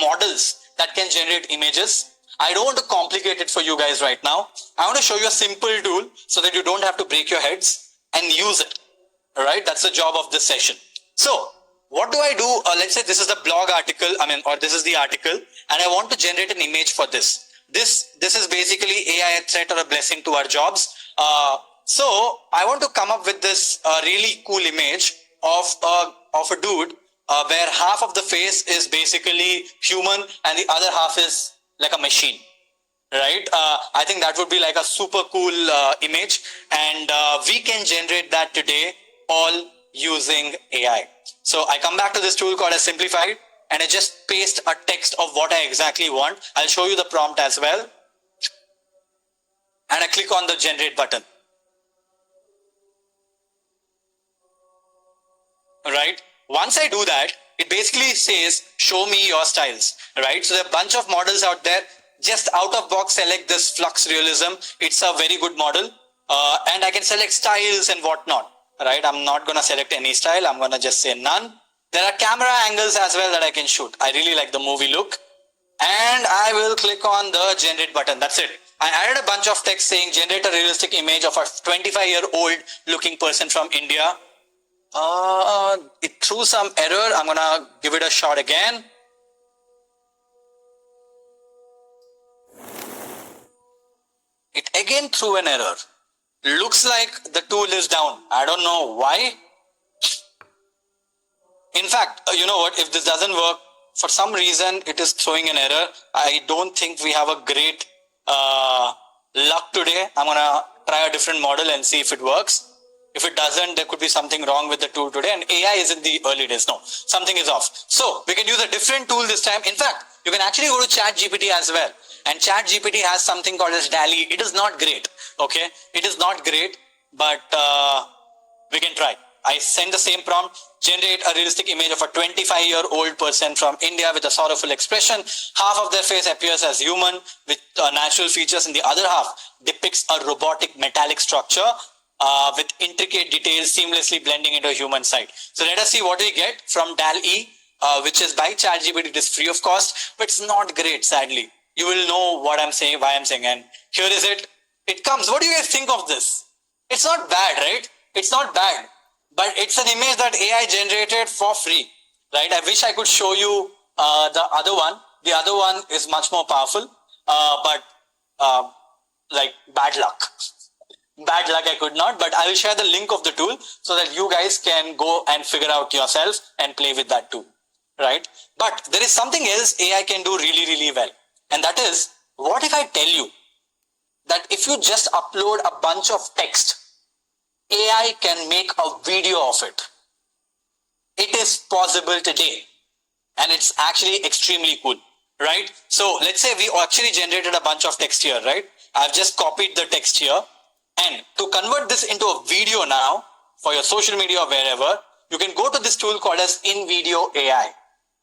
models that can generate images. I don't want to complicate it for you guys right now. I want to show you a simple tool so that you don't have to break your heads and use it. All right, that's the job of this session. So what do I do? Let's say this is the blog article, or this is the article, and I want to generate an image for this. This is basically AI a threat or a blessing to our jobs. So I want to come up with this really cool image of a dude where half of the face is basically human and the other half is like a machine. Right? I think that would be like a super cool image, and we can generate that today all using AI. So I come back to this tool called as Simplified, and I just paste a text of what I exactly want. I'll show you the prompt as well. And I click on the generate button. Right? Once I do that, it basically says, show me your styles. Right? So there are a bunch of models out there. Just out of box select this Flux Realism. It's a very good model. And I can select styles and whatnot. Right? I'm not going to select any style. I'm going to just say none. There are camera angles as well that I can shoot. I really like the movie look. And I will click on the generate button. That's it. I added a bunch of text saying generate a realistic image of a 25-year-old looking person from India. It threw some error. I'm going to give it a shot again. It again threw an error. Looks like the tool is down. I don't know why. In fact, you know what? If this doesn't work, for some reason it is throwing an error. I don't think we have a great luck today. I'm gonna try a different model and see if it works. If it doesn't, there could be something wrong with the tool today, and AI is in the early days. No, something is off. So we can use a different tool this time. In fact, you can actually go to ChatGPT as well. And ChatGPT has something called as DALL-E. It is not great. Okay, it is not great, but we can try. I send the same prompt, generate a realistic image of a 25-year-old person from India with a sorrowful expression. Half of their face appears as human with natural features, and the other half depicts a robotic metallic structure with intricate details seamlessly blending into a human side. So let us see what we get from DALL-E, which is by ChatGPT. It is free of cost, but it's not great, sadly. You will know what I'm saying, why I'm saying, and here is it. It comes. What do you guys think of this? It's not bad, right? It's not bad. But it's an image that AI generated for free, right? I wish I could show you the other one. The other one is much more powerful, but like bad luck. Bad luck, I could not, but I will share the link of the tool so that you guys can go and figure out yourself and play with that too, right? But there is something else AI can do really, really well. And that is, what if I tell you that if you just upload a bunch of text, AI can make a video of it. It is possible today, and it's actually extremely cool, right? So let's say we actually generated a bunch of text here, right? I've just copied the text here, and to convert this into a video now for your social media or wherever, you can go to this tool called as InVideo AI.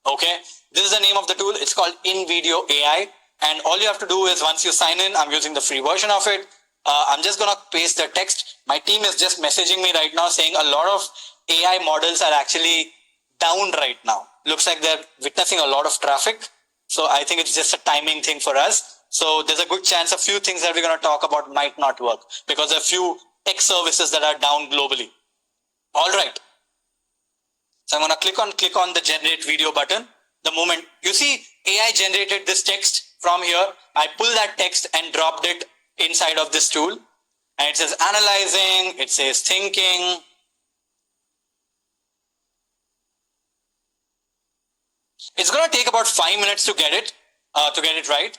Okay, this is the name of the tool. It's called InVideo AI, and all you have to do is once you sign in, I'm using the free version of it. I'm just gonna paste the text. My team is just messaging me right now saying a lot of AI models are actually down right now. Looks like they're witnessing a lot of traffic. So I think it's just a timing thing for us. So there's a good chance a few things that we're gonna talk about might not work because there are a few tech services that are down globally. All right. So I'm gonna click on the generate video button. The moment you see AI generated this text from here, I pull that text and dropped it inside of this tool, and it says analyzing, it says thinking. It's going to take about 5 minutes to get it right,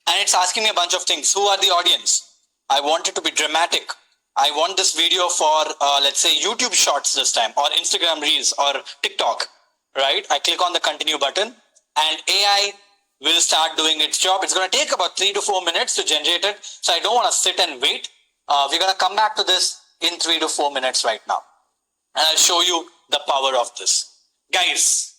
and it's asking me a bunch of things. Who are the audience? I want it to be dramatic. I want this video for let's say YouTube Shorts this time, or Instagram Reels, or TikTok, right? I click on the continue button, and AI will start doing its job. It's going to take about 3 to 4 minutes to generate it. So I don't want to sit and wait. We're going to come back to this in 3 to 4 minutes right now. And I'll show you the power of this. Guys,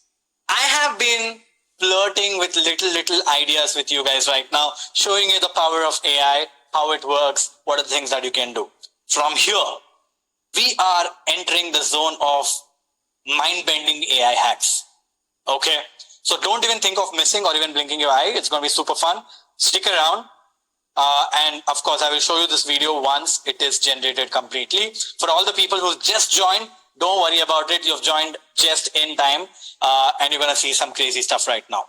I have been flirting with little ideas with you guys right now, showing you the power of AI, how it works, what are the things that you can do. From here, we are entering the zone of mind-bending AI hacks. Okay? So don't even think of missing or even blinking your eye. It's going to be super fun. stick around. And of course, I will show you this video once it is generated completely. For all the people who just joined, don't worry about it. You've joined just in time, and you're going to see some crazy stuff right now.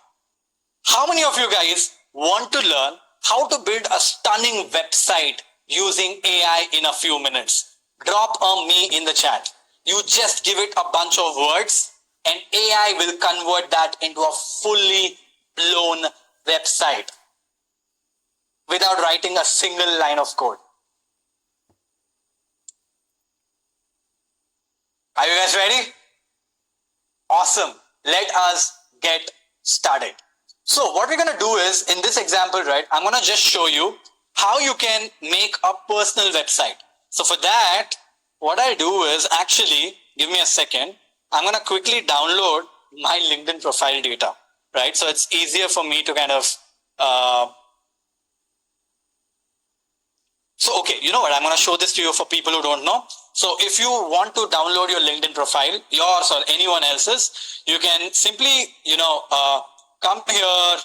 How many of you guys want to learn how to build a stunning website using AI in a few minutes? Drop a me in the chat. You just give it a bunch of words and AI will convert that into a fully blown website without writing a single line of code. Are you guys ready? Awesome. Let us get started. So what we're going to do is, in this example, right, I'm going to just show you how you can make a personal website. So for that, what I do is actually, give me a second, I'm going to quickly download my LinkedIn profile data, right? So it's easier for me to kind of, so okay, you know what, I'm going to show this to you for people who don't know. So if you want to download your LinkedIn profile, yours or anyone else's, you can simply, come here,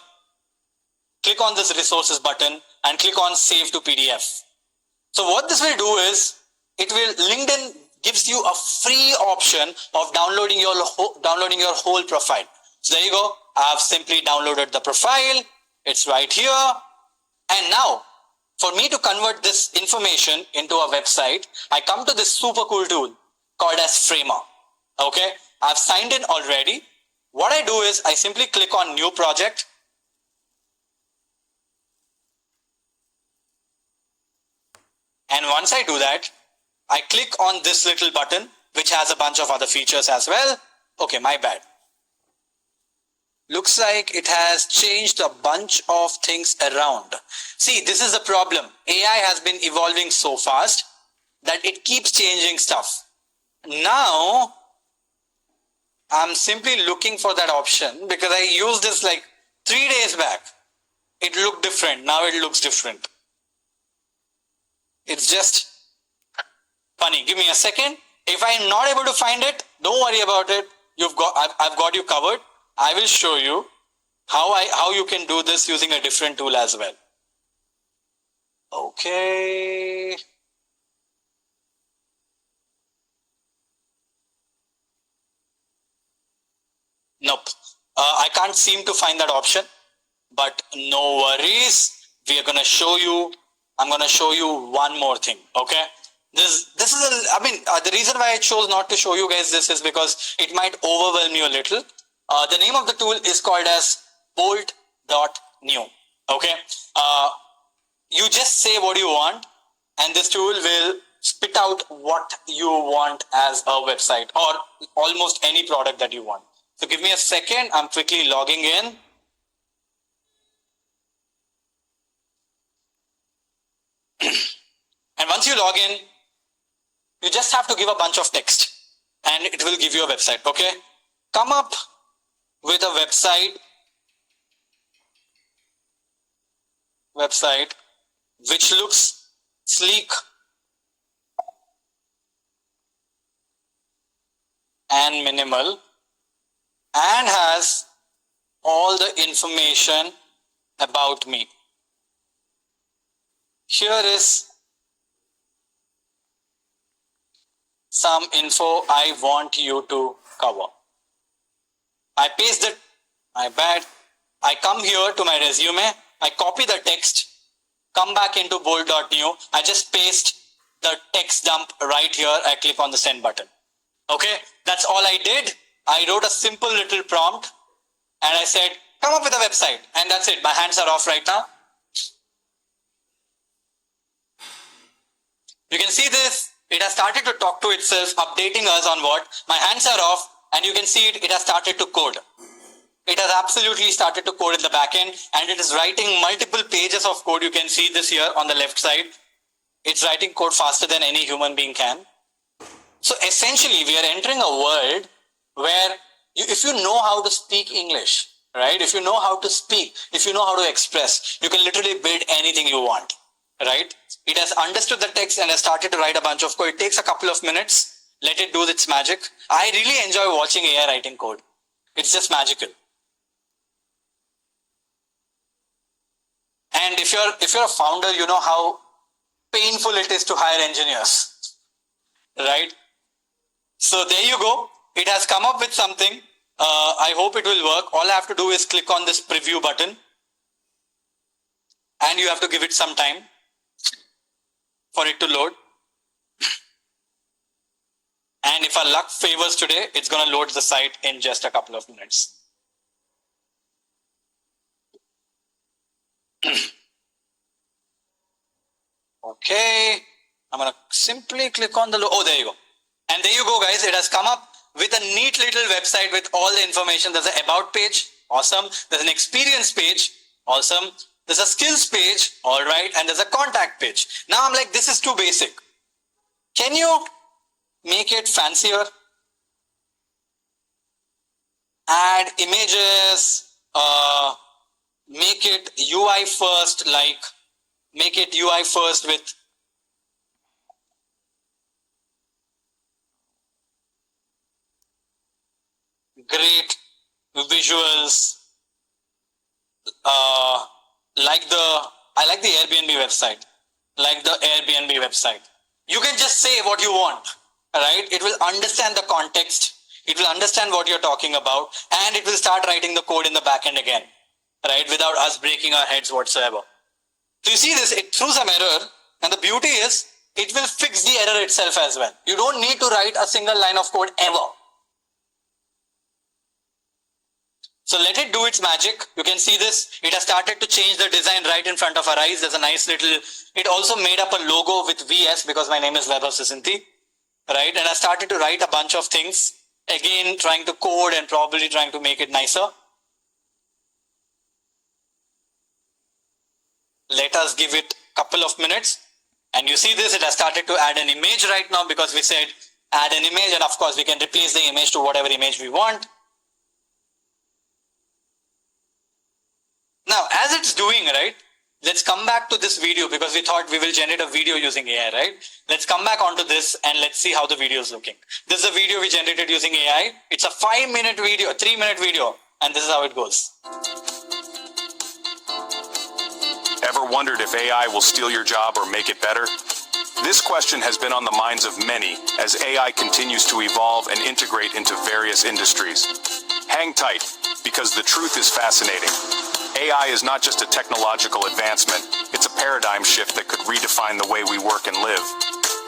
click on this resources button and click on save to PDF. So what this will do is, LinkedIn gives you a free option of downloading your whole profile. So there you go. I've simply downloaded the profile. It's right here. And now, for me to convert this information into a website, I come to this super cool tool called as Framer. Okay, I've signed in already. What I do is I simply click on new project. And once I do that, I click on this little button, which has a bunch of other features as well. Okay, my bad. Looks like it has changed a bunch of things around. See, this is the problem. AI has been evolving so fast that it keeps changing stuff. Now, I'm simply looking for that option because I used this like 3 days back. It looked different. Now it looks different. It's just funny. Give me a second. If I'm not able to find it, don't worry about it. I've got you covered. I will show you how you can do this using a different tool as well. Okay. Nope. I can't seem to find that option, but no worries. We are going to show you. I'm going to show you one more thing. Okay. This is, the reason why I chose not to show you guys this is because it might overwhelm you a little. The name of the tool is called as bolt.new. Okay. You just say what you want and this tool will spit out what you want as a website or almost any product that you want. So give me a second. I'm quickly logging in. And once you log in, you just have to give a bunch of text and it will give you a website. Okay. Come up with a website which looks sleek and minimal and has all the information about me. Here is some info I want you to cover. I paste it, my bad. I come here to my resume, I copy the text, come back into bolt.new, I just paste the text dump right here, I click on the send button. Okay, that's all I did. I wrote a simple little prompt and I said, come up with a website, and that's it. My hands are off right now. You can see this. It has started to talk to itself, updating us on what. My hands are off and you can see it has started to code. It has absolutely started to code in the backend and it is writing multiple pages of code. You can see this here on the left side. It's writing code faster than any human being can. So essentially we are entering a world where if you know how to speak English, right? If you know how to speak, if you know how to express, you can literally build anything you want, right? It has understood the text and has started to write a bunch of code. It takes a couple of minutes. Let it do its magic. I really enjoy watching AI writing code. It's just magical. And if you're a founder, you know how painful it is to hire engineers, right? So there you go. It has come up with something. I hope it will work. All I have to do is click on this preview button, and you have to give it some time for it to load. And if our luck favors today, it's going to load the site in just a couple of minutes. Okay, I'm going to simply click on the oh, there you go. And there you go, guys. It has come up with a neat little website with all the information. There's an about page. Awesome. There's an experience page. Awesome. There's a skills page. All right. And there's a contact page. Now I'm like, this is too basic. Can you make it fancier? Add images. Make it UI first, like make it UI first with great visuals. I like the Airbnb website. Like the Airbnb website. You can just say what you want, right? It will understand the context. It will understand what you're talking about, and it will start writing the code in the backend again, right? Without us breaking our heads whatsoever. So you see this, it threw some error, and the beauty is it will fix the error itself as well. You don't need to write a single line of code ever. So let it do its magic. You can see this. It has started to change the design right in front of our eyes. There's a nice little, it also made up a logo with VS because my name is Vaibhav Sisanti, right? And I started to write a bunch of things. Again, trying to code and probably trying to make it nicer. Let us give it a couple of minutes. And you see this, it has started to add an image right now because we said add an image, and of course we can replace the image to whatever image we want. Now, as it's doing, right, let's come back to this video because we thought we will generate a video using AI, right? Let's come back onto this and let's see how the video is looking. This is a video we generated using AI. It's a 5-minute video, 3-minute video, and this is how it goes. Ever wondered if AI will steal your job or make it better? This question has been on the minds of many as AI continues to evolve and integrate into various industries. Hang tight, because the truth is fascinating. AI is not just a technological advancement, it's a paradigm shift that could redefine the way we work and live.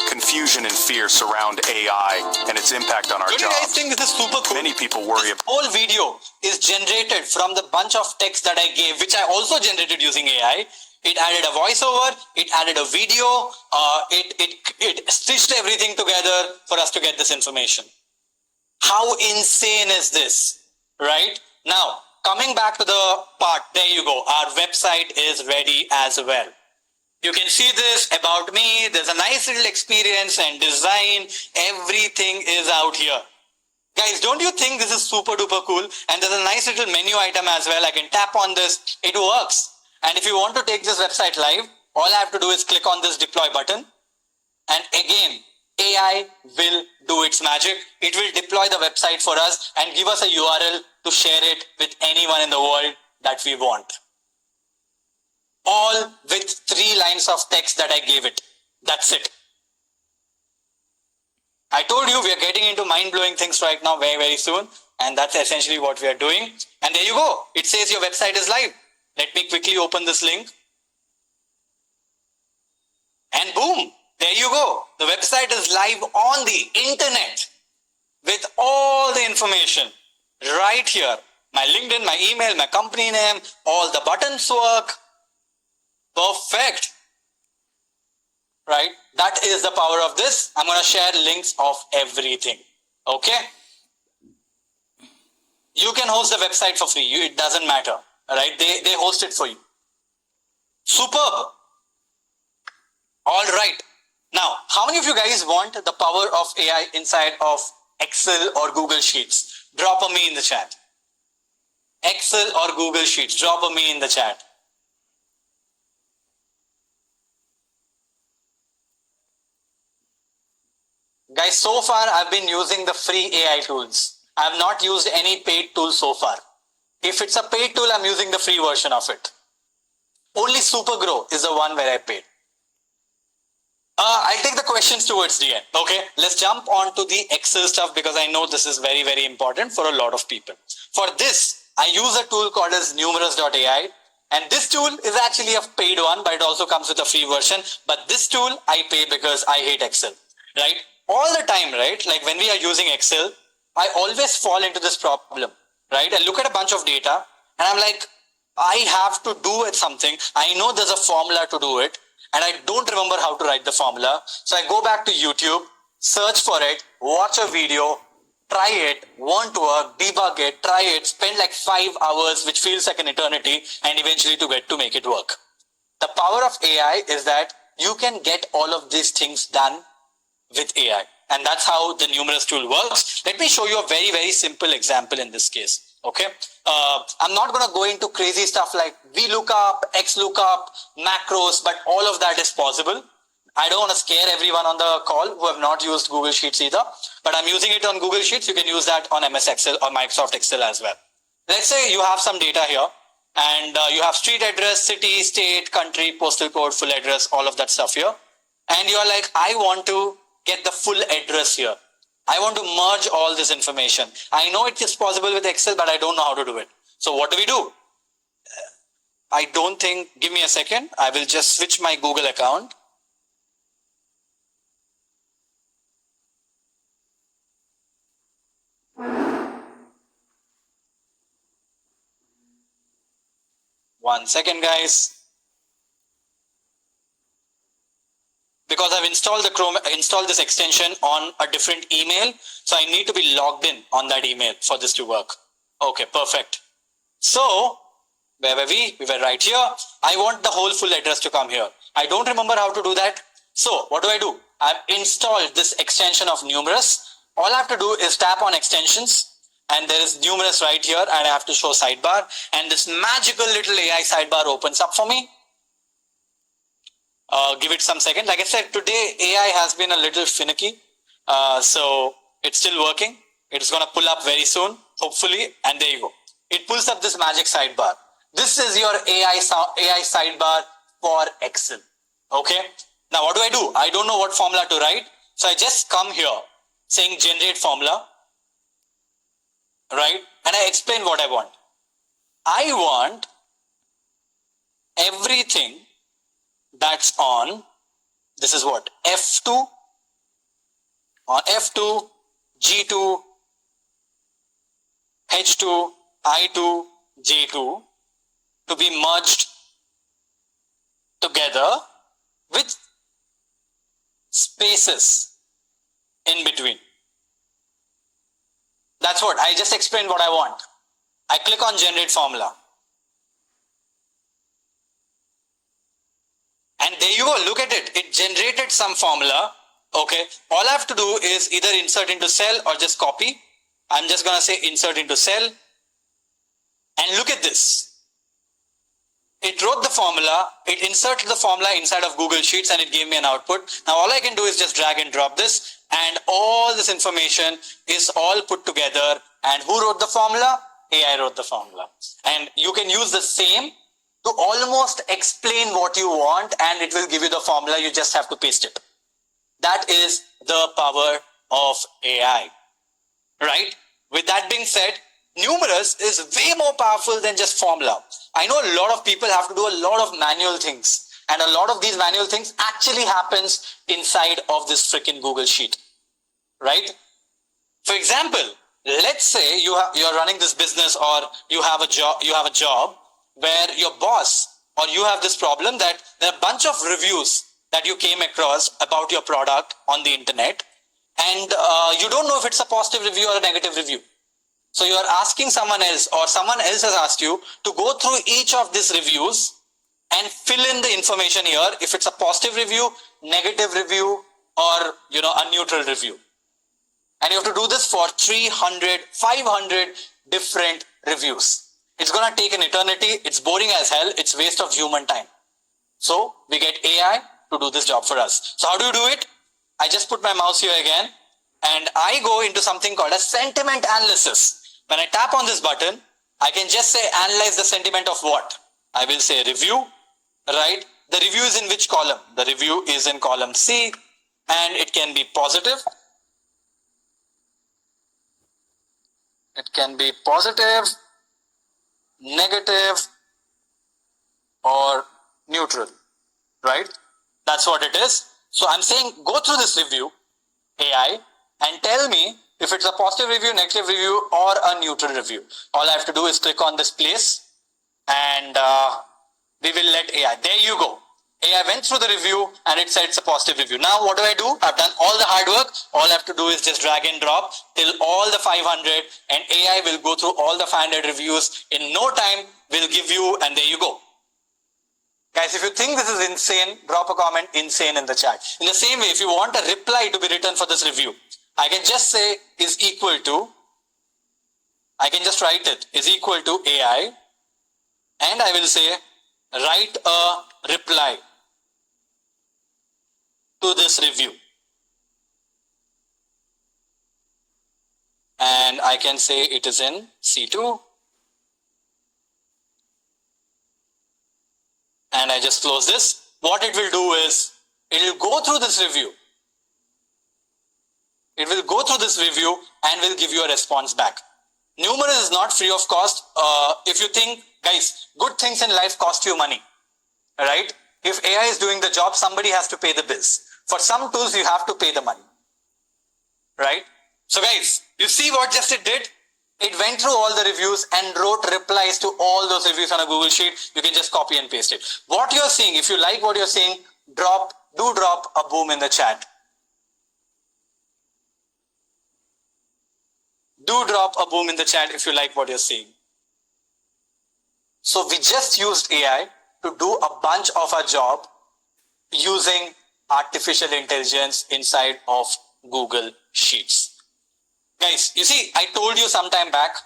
Confusion and fear surround AI and its impact on our Don't you guys jobs. think this is super cool? Many people worry This whole video is generated from the bunch of text that I gave, which I also generated using AI. It added a voiceover, it added a video, it stitched everything together for us to get this information. How insane is this, right? Now, coming back to the part, there you go. Our website is ready as well. You can see this about me. There's a nice little experience and design. Everything is out here. Guys, don't you think this is super duper cool? And there's a nice little menu item as well. I can tap on this. It works. And if you want to take this website live, all I have to do is click on this deploy button. And again, AI will do its magic. It will deploy the website for us and give us a URL to share it with anyone in the world that we want. All with 3 lines of text that I gave it. That's it. I told you we are getting into mind-blowing things right now very, very soon. And that's essentially what we are doing. And there you go. It says your website is live. Let me quickly open this link. And boom, there you go. The website is live on the internet with all the information right here. My LinkedIn, my email, my company name, all the buttons work. Perfect. Right? That is the power of this. I'm going to share links of everything. Okay? You can host the website for free. It doesn't matter. Right? They host it for you. Superb. All right. Now, how many of you guys want the power of AI inside of Excel or Google Sheets? Drop a me in the chat. Excel or Google Sheets. Drop a me in the chat. Guys, so far I've been using the free AI tools. I have not used any paid tool so far. If it's a paid tool, I'm using the free version of it. Only Supergrow is the one where I paid. I'll take the questions towards the end. Okay, let's jump on to the Excel stuff because I know this is very, very important for a lot of people. For this, I use a tool called as numerous.ai. And this tool is actually a paid one, but it also comes with a free version. But this tool I pay because I hate Excel, right? All the time, right? Like when we are using Excel, I always fall into this problem, right? I look at a bunch of data and I'm like, I have to do it something. I know there's a formula to do it and I don't remember how to write the formula. So I go back to YouTube, search for it, watch a video, try it, won't work, debug it, try it, spend like 5 hours, which feels like an eternity, and eventually to get to make it work. The power of AI is that you can get all of these things done with AI. And that's how the Numerous tool works. Let me show you a very, very simple example in this case. Okay. I'm not going to go into crazy stuff like VLOOKUP, XLOOKUP, macros, but all of that is possible. I don't want to scare everyone on the call who have not used Google Sheets either, but I'm using it on Google Sheets. You can use that on MS Excel or Microsoft Excel as well. Let's say you have some data here and you have street address, city, state, country, postal code, full address, all of that stuff here. And you're like, I want to get the full address here. I want to merge all this information. I know it is possible with Excel, but I don't know how to do it. So what do? I don't think, give me a second. I will just switch my Google account. One second, guys. Because I've installed this extension on a different email, so I need to be logged in on that email for this to work. Okay, perfect. So, where were we? We were right here. I want the whole full address to come here. I don't remember how to do that. So, what do? I've installed this extension of Numerous. All I have to do is tap on extensions. And there is Numerous right here, and I have to show sidebar, and this magical little AI sidebar opens up for me. Give it some second. Like I said, today AI has been a little finicky, so it's still working. It's going to pull up very soon, hopefully, and there you go. It pulls up this magic sidebar. This is your AI sidebar for Excel. Okay. Now what do? I don't know what formula to write, so I just come here saying generate formula. Right? And I explain what I want. I want everything that's on, this is what? F2, on F2, G2, H2, I2, J2 to be merged together with spaces in between. That's what I just explained what I want. I click on generate formula. And there you go, look at it. It generated some formula. Okay. All I have to do is either insert into cell or just copy. I'm just going to say insert into cell. And look at this. It wrote the formula. It inserted the formula inside of Google Sheets and it gave me an output. Now all I can do is just drag and drop this. And all this information is all put together. And who wrote the formula? AI wrote the formula. And you can use the same to almost explain what you want and it will give you the formula. You just have to paste it. That is the power of AI. Right? With that being said, Numerous is way more powerful than just formula. I know a lot of people have to do a lot of manual things. And a lot of these manual things actually happens inside of this freaking Google Sheet. Right? For example, let's say you're running this business or you have a job where your boss or you have this problem that there are a bunch of reviews that you came across about your product on the internet and you don't know if it's a positive review or a negative review. So you are asking someone else or someone else has asked you to go through each of these reviews and fill in the information here if it's a positive review, negative review or a neutral review. And you have to do this for 300, 500 different reviews. It's going to take an eternity. It's boring as hell. It's waste of human time. So we get AI to do this job for us. So how do you do it? I just put my mouse here again and I go into something called a sentiment analysis. When I tap on this button, I can just say analyze the sentiment of what? I will say review right? The review is in which column? The review is in column C, and it can be positive. It can be positive, negative, or neutral, right? That's what it is. So I'm saying go through this review, AI, and tell me if it's a positive review, negative review, or a neutral review. All I have to do is click on this place, and we will let AI. There you go. AI went through the review and it said it's a positive review. Now what do? I've done all the hard work. All I have to do is just drag and drop till all the 500, and AI will go through all the 500 reviews in no time. Will give you, and there you go. Guys, if you think this is insane, drop a comment insane in the chat. In the same way, if you want a reply to be written for this review, I can just say is equal to, I can just write it is equal to AI, and I will say write a reply to this review. And I can say it is in C2. And I just close this. What it will do is, it will go through this review. It will go through this review and will give you a response back. Numerous is not free of cost. If you think, guys, good things in life cost you money, right? If AI is doing the job, somebody has to pay the bills. For some tools, you have to pay the money, right? So guys, you see what just it did? It went through all the reviews and wrote replies to all those reviews on a Google Sheet. You can just copy and paste it. What you're seeing, if you like what you're seeing, drop a boom in the chat. Do drop a boom in the chat if you like what you're seeing. So we just used AI to do a bunch of our job using artificial intelligence inside of Google Sheets. Guys, you see, I told you some time back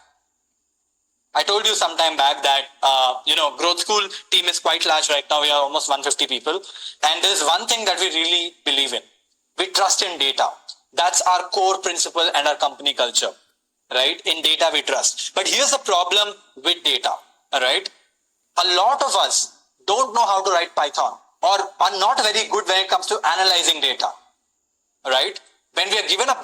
that, Growth School team is quite large right now. We are almost 150 people. And there's one thing that we really believe in. We trust in data. That's our core principle and our company culture, right? In data, we trust. But here's the problem with data, all right? A lot of us don't know how to write Python, or are not very good when it comes to analyzing data, right? When we are given a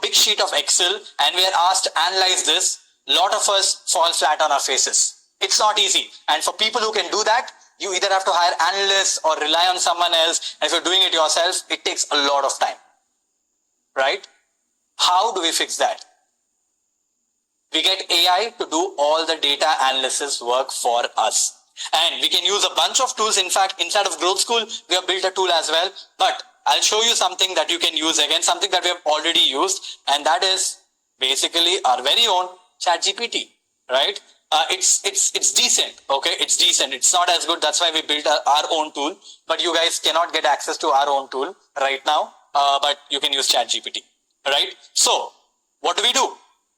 big sheet of Excel and we are asked to analyze this, a lot of us fall flat on our faces. It's not easy. And for people who can do that, you either have to hire analysts or rely on someone else. And if you're doing it yourself, it takes a lot of time, right? How do we fix that? We get AI to do all the data analysis work for us. And we can use a bunch of tools. In fact, inside of Growth School, we have built a tool as well. But I'll show you something that you can use again, something that we have already used. And that is basically our very own ChatGPT, right? It's decent, okay? It's decent. It's not as good. That's why we built our own tool. But you guys cannot get access to our own tool right now. But you can use ChatGPT, right? So what do?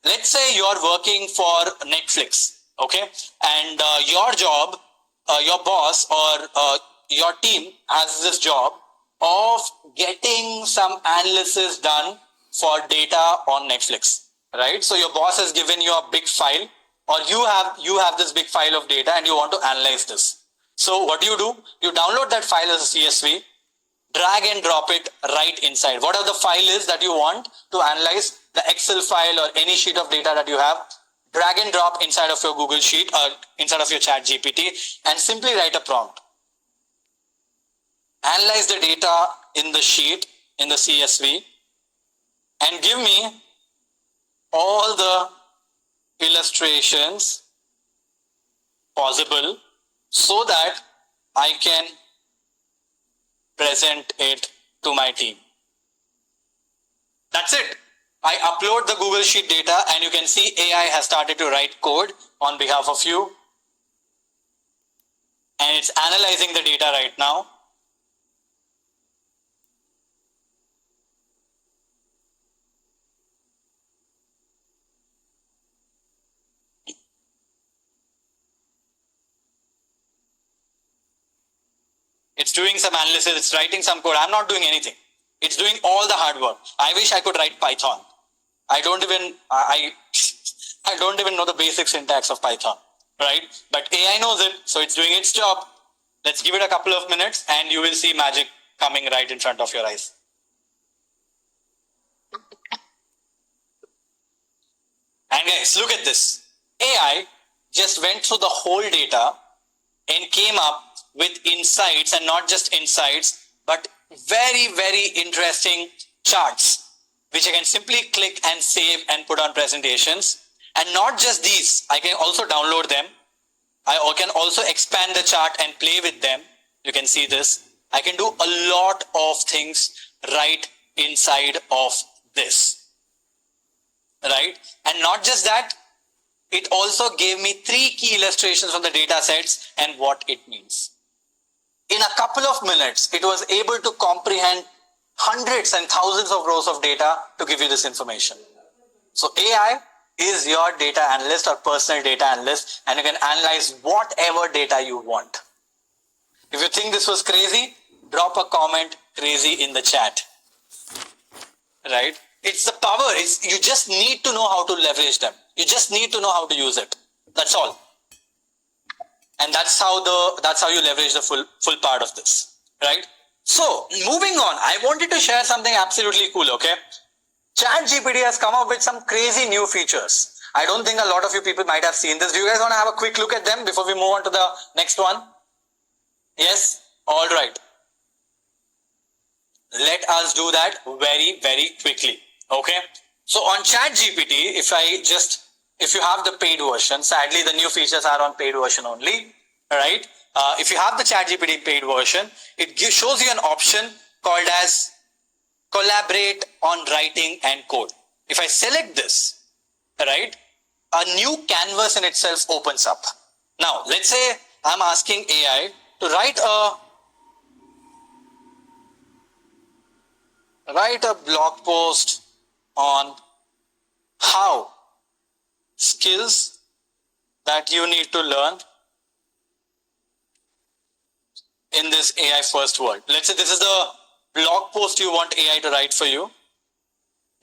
Let's say you're working for Netflix, okay? And your job, your boss or your team has this job of getting some analysis done for data on Netflix, right? So your boss has given you a big file, or you have this big file of data and you want to analyze this. So what do? You download that file as a CSV, drag and drop it right inside. Whatever the file is that you want to analyze, the Excel file or any sheet of data that you have, drag and drop inside of your Google Sheet or inside of your ChatGPT and simply write a prompt. Analyze the data in the sheet, in the CSV, and give me all the illustrations possible so that I can present it to my team. That's it. I upload the Google Sheet data and you can see AI has started to write code on behalf of you. And it's analyzing the data right now. It's doing some analysis, it's writing some code. I'm not doing anything. It's doing all the hard work. I wish I could write Python. I don't even know the basic syntax of Python, right? But AI knows it, so it's doing its job. Let's give it a couple of minutes and you will see magic coming right in front of your eyes. And guys, look at this. AI just went through the whole data and came up with insights, and not just insights, but very, very interesting charts, which I can simply click and save and put on presentations. And not just these, I can also download them. I can also expand the chart and play with them. You can see this. I can do a lot of things right inside of this. Right? And not just that, it also gave me 3 key illustrations from the data sets and what it means. In a couple of minutes, it was able to comprehend hundreds and thousands of rows of data to give you this information. So AI is your data analyst or personal data analyst, and you can analyze whatever data you want. If you think this was crazy, drop a comment crazy in the chat. Right? It's the power. You just need to know how to leverage them. You just need to know how to use it. That's all. And that's how you leverage the full part of this. Right? So, moving on, I wanted to share something absolutely cool, okay? ChatGPT has come up with some crazy new features. I don't think a lot of you people might have seen this. Do you guys want to have a quick look at them before we move on to the next one? Yes? All right. Let us do that very, very quickly. Okay? So on ChatGPT, if you have the paid version, sadly the new features are on paid version only, right? If you have the ChatGPT paid version, it shows you an option called as collaborate on writing and code. If I select this, right, a new canvas in itself opens up. Now, let's say I'm asking AI to write a blog post on how skills that you need to learn in this AI first world. Let's say this is the blog post you want AI to write for you.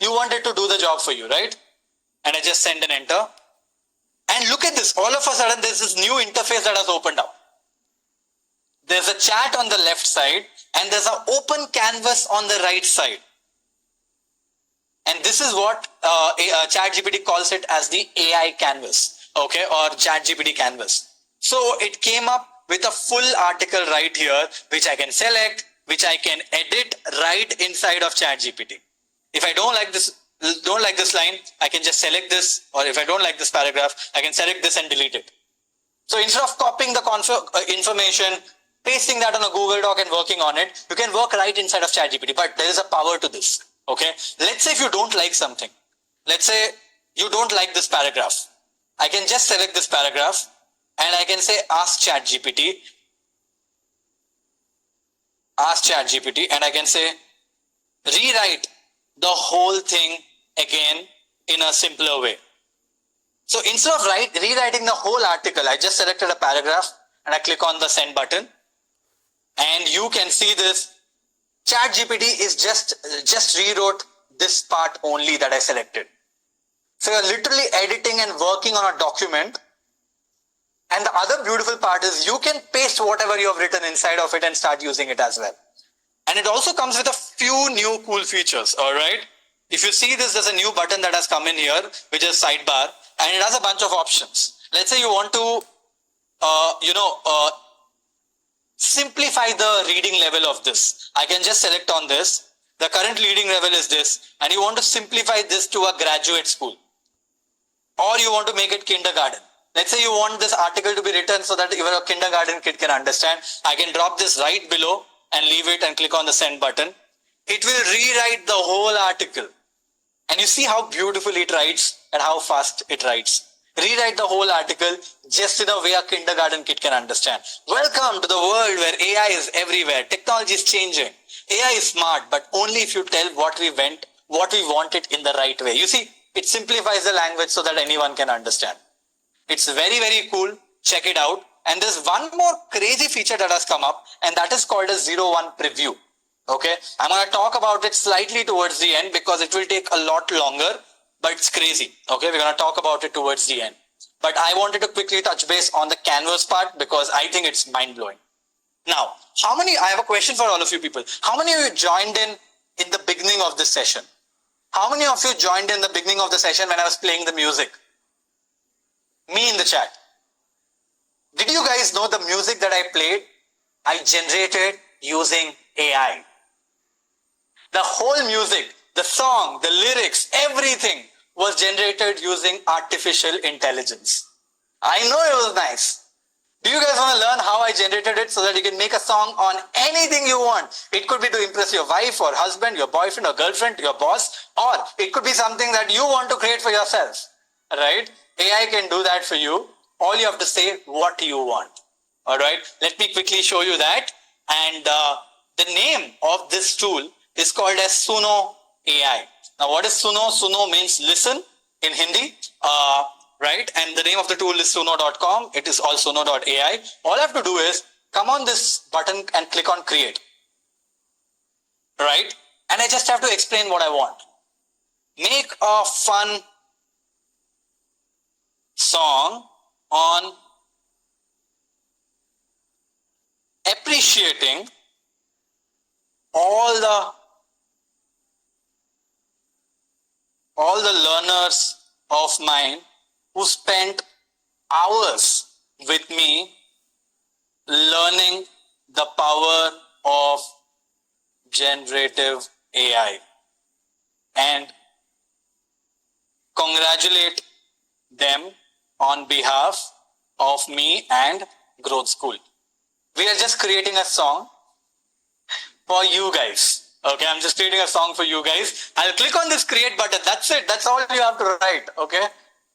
You want it to do the job for you, right? And I just send an enter. And look at this. All of a sudden, there's this new interface that has opened up. There's a chat on the left side and there's an open canvas on the right side. And this is what ChatGPT calls it as the AI canvas, okay, or ChatGPT canvas. So it came up with a full article right here, which I can select, which I can edit right inside of ChatGPT. If I don't like this line, I can just select this, or if I don't like this paragraph, I can select this and delete it. So instead of copying the information, pasting that on a Google Doc and working on it, you can work right inside of ChatGPT, but there is a power to this. Okay, let's say if you don't like something, let's say you don't like this paragraph, I can just select this paragraph and I can say ask ChatGPT, and I can say rewrite the whole thing again in a simpler way. So instead of rewriting the whole article, I just selected a paragraph and I click on the send button, and you can see this. ChatGPT is just rewrote this part only that I selected. So you're literally editing and working on a document. And the other beautiful part is you can paste whatever you have written inside of it and start using it as well. And it also comes with a few new cool features, all right? If you see this, there's a new button that has come in here, which is sidebar, and it has a bunch of options. Let's say you want to, simplify the reading level of this. I can just select on this. The current reading level is this, and you want to simplify this to a graduate school, or you want to make it kindergarten. Let's say you want this article to be written so that even a kindergarten kid can understand. I can drop this right below and leave it and click on the send button. It will rewrite the whole article. And you see how beautifully it writes and how fast it writes. Rewrite the whole article just in a way a kindergarten kid can understand. Welcome to the world where AI is everywhere. Technology is changing. AI is smart, but only if you tell what we want it in the right way. You see, it simplifies the language so that anyone can understand. It's very, very cool. Check it out. And there's one more crazy feature that has come up, and that is called a 01 preview. Okay, I'm going to talk about it slightly towards the end because it will take a lot longer, but it's crazy. Okay, we're going to talk about it towards the end. But I wanted to quickly touch base on the canvas part because I think it's mind-blowing. Now, I have a question for all of you people. How many of you joined in the beginning of this session? How many of you joined in the beginning of the session when I was playing the music? Me in the chat. Did you guys know the music that I played, I generated using AI? The whole music, the song, the lyrics, everything was generated using artificial intelligence. I know it was nice. Do you guys want to learn how I generated it so that you can make a song on anything you want? It could be to impress your wife or husband, your boyfriend or girlfriend, your boss, or it could be something that you want to create for yourself, right? AI can do that for you. All you have to say what you want. All right. Let me quickly show you that. And the name of this tool is called as Suno AI. Now, what is Suno? Suno means listen in Hindi. Right? And the name of the tool is suno.com. It is all suno.ai. All I have to do is come on this button and click on create. Right? And I just have to explain what I want. Make a fun song on appreciating all the learners of mine who spent hours with me learning the power of generative AI, and congratulate them on behalf of me and Growth School. We are just creating a song for you guys. Okay, I'm just creating a song for you guys. I'll click on this create button. That's it. That's all you have to write. Okay.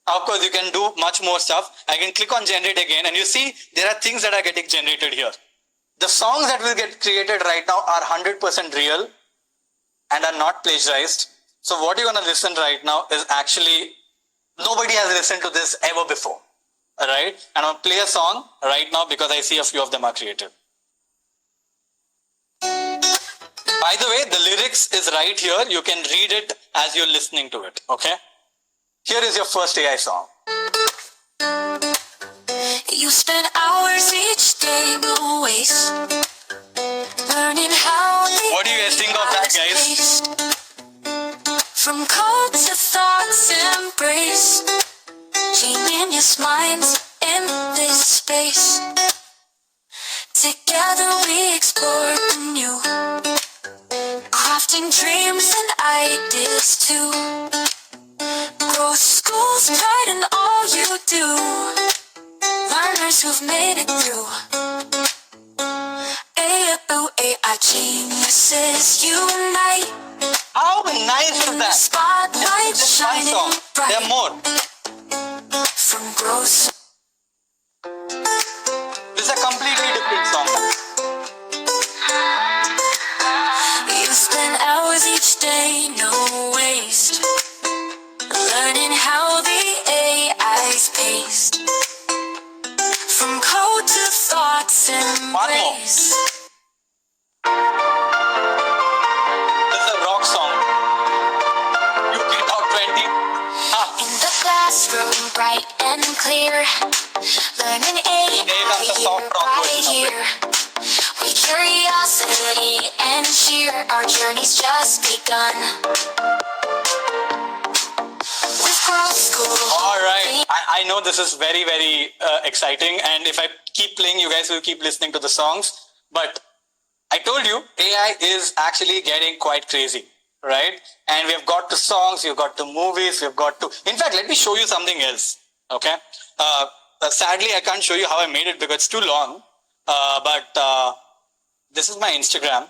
Of course, you can do much more stuff. I can click on generate again, and you see there are things that are getting generated here. The songs that will get created right now are 100% real and are not plagiarized. So what you're going to listen right now is actually, nobody has listened to this ever before. All right. And I'll play a song right now because I see a few of them are created. By the way, the lyrics is right here. You can read it as you're listening to it. Okay. Here is your first AI song. You spend hours each day no waste, learning how the What do you guys think of that, guys? taste. From code to thoughts embrace, genius minds in this space. Together we explore the new, crafting dreams and ideas too. Growth School's pride in all you do, learners who've made it through. AI geniuses unite. How nice is that? Spotlight This is just one shining song. There are bright more. from Growth. This is a completely different song. You spend hours each day, no waste, learning how the AI's paced. From code to thoughts and One more. ways. This is a rock song. UK Top 20. In the classroom, bright and clear, learning AI that's a soft rock right version of it. here. With curiosity and cheer, our journey's just begun. With Growth School. All right. I know this is very, very exciting. And if I keep playing, you guys will keep listening to the songs. But I told you, AI is actually getting quite crazy, right? And we've got to songs, we've got to movies, we've got to... In fact, let me show you something else, okay? Sadly, I can't show you how I made it because it's too long. But this is my Instagram.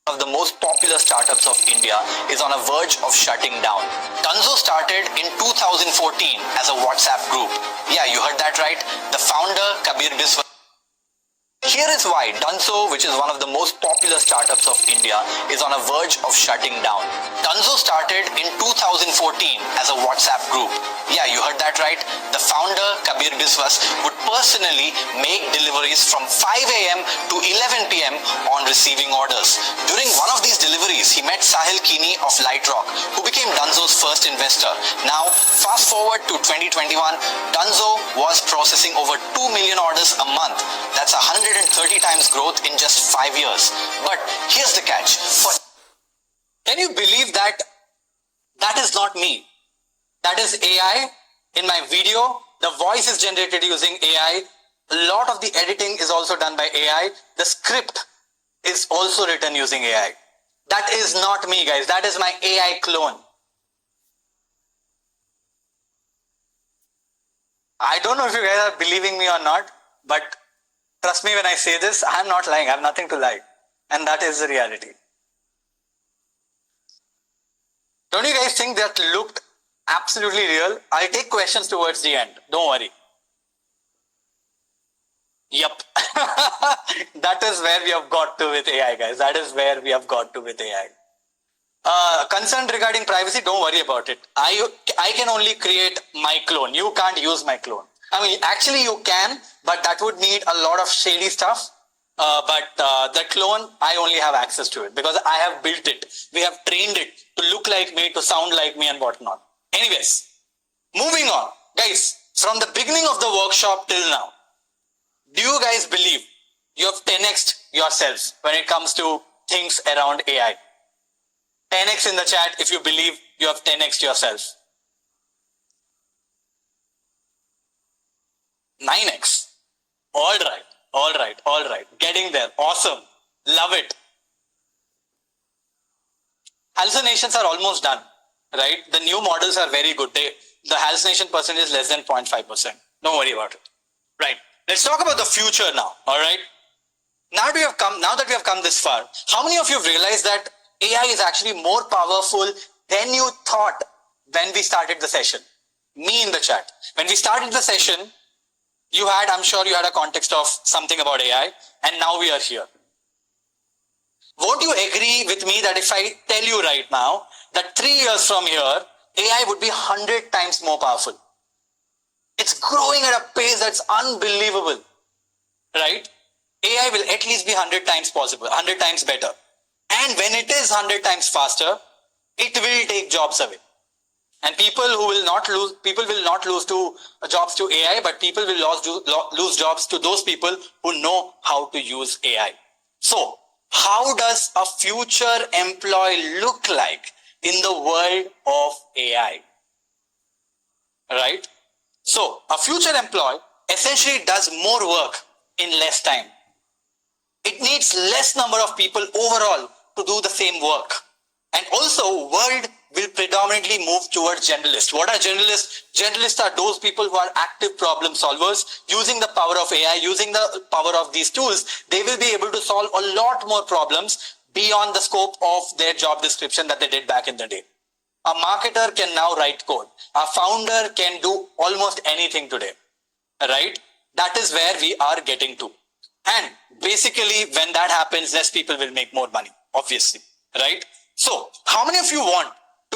One of the most popular startups of India is on a verge of shutting down. Dunzo started in 2014 as a WhatsApp group. Yeah, you heard that right. The founder, Kabir Biswas, here is why Dunzo, which is one of the most popular startups of India, is on a verge of shutting down. Dunzo started in 2014 as a WhatsApp group. Yeah, you heard that right. The founder, Kabir Biswas, would personally make deliveries from 5 a.m. to 11 p.m. on receiving orders. During one of these deliveries, he met Sahil Kini of Lightrock, who became Dunzo's first investor. Now, fast forward to 2021, Dunzo was processing over 2 million orders a month. That's 130 times growth in just 5 years. But here's the catch. Can you believe that that is not me? That is AI. In my video, the voice is generated using AI. A lot of the editing is also done by AI. The script is also written using AI. That is not me, guys. That is my AI clone. I don't know if you guys are believing me or not, but trust me when I say this, I'm not lying. I have nothing to lie. And that is the reality. Don't you guys think that looked absolutely real? I'll take questions towards the end. Don't worry. Yep. That is where we have got to with AI, guys. That is where we have got to with AI. Concerned regarding privacy, don't worry about it. I can only create my clone. You can't use my clone. I mean, actually you can, but that would need a lot of shady stuff. But the clone, I only have access to it because I have built it. We have trained it to look like me, to sound like me and whatnot. Anyways, moving on. Guys, from the beginning of the workshop till now, do you guys believe you have 10x'd yourselves when it comes to things around AI? 10x in the chat if you believe you have 10x'd yourself. 9x. All right. Getting there. Awesome. Love it. Hallucinations are almost done, right? The new models are very good. The hallucination percentage is less than 0.5%. Don't worry about it. Right. Let's talk about the future now. All right. Now that we have come this far, how many of you have realized that AI is actually more powerful than you thought when we started the session? Me in the chat. When we started the session, I'm sure you had a context of something about AI, and now we are here. Won't you agree with me that if I tell you right now that 3 years from here, AI would be 100 times more powerful? It's growing at a pace that's unbelievable, right? AI will at least be 100 times possible, 100 times better. And when it is 100 times faster, it will take jobs away. And people will not lose jobs to AI, but people will lose jobs to those people who know how to use AI. So, how does a future employee look like in the world of AI? Right? So, a future employee essentially does more work in less time. It needs less number of people overall to do the same work. And also, world will predominantly move towards generalists. What are generalists? Generalists are those people who are active problem solvers. Using the power of AI, using the power of these tools, they will be able to solve a lot more problems beyond the scope of their job description that they did back in the day. A marketer can now write code. A founder can do almost anything today, right? That is where we are getting to. And basically, when that happens, less people will make more money, obviously, right? So, how many of you want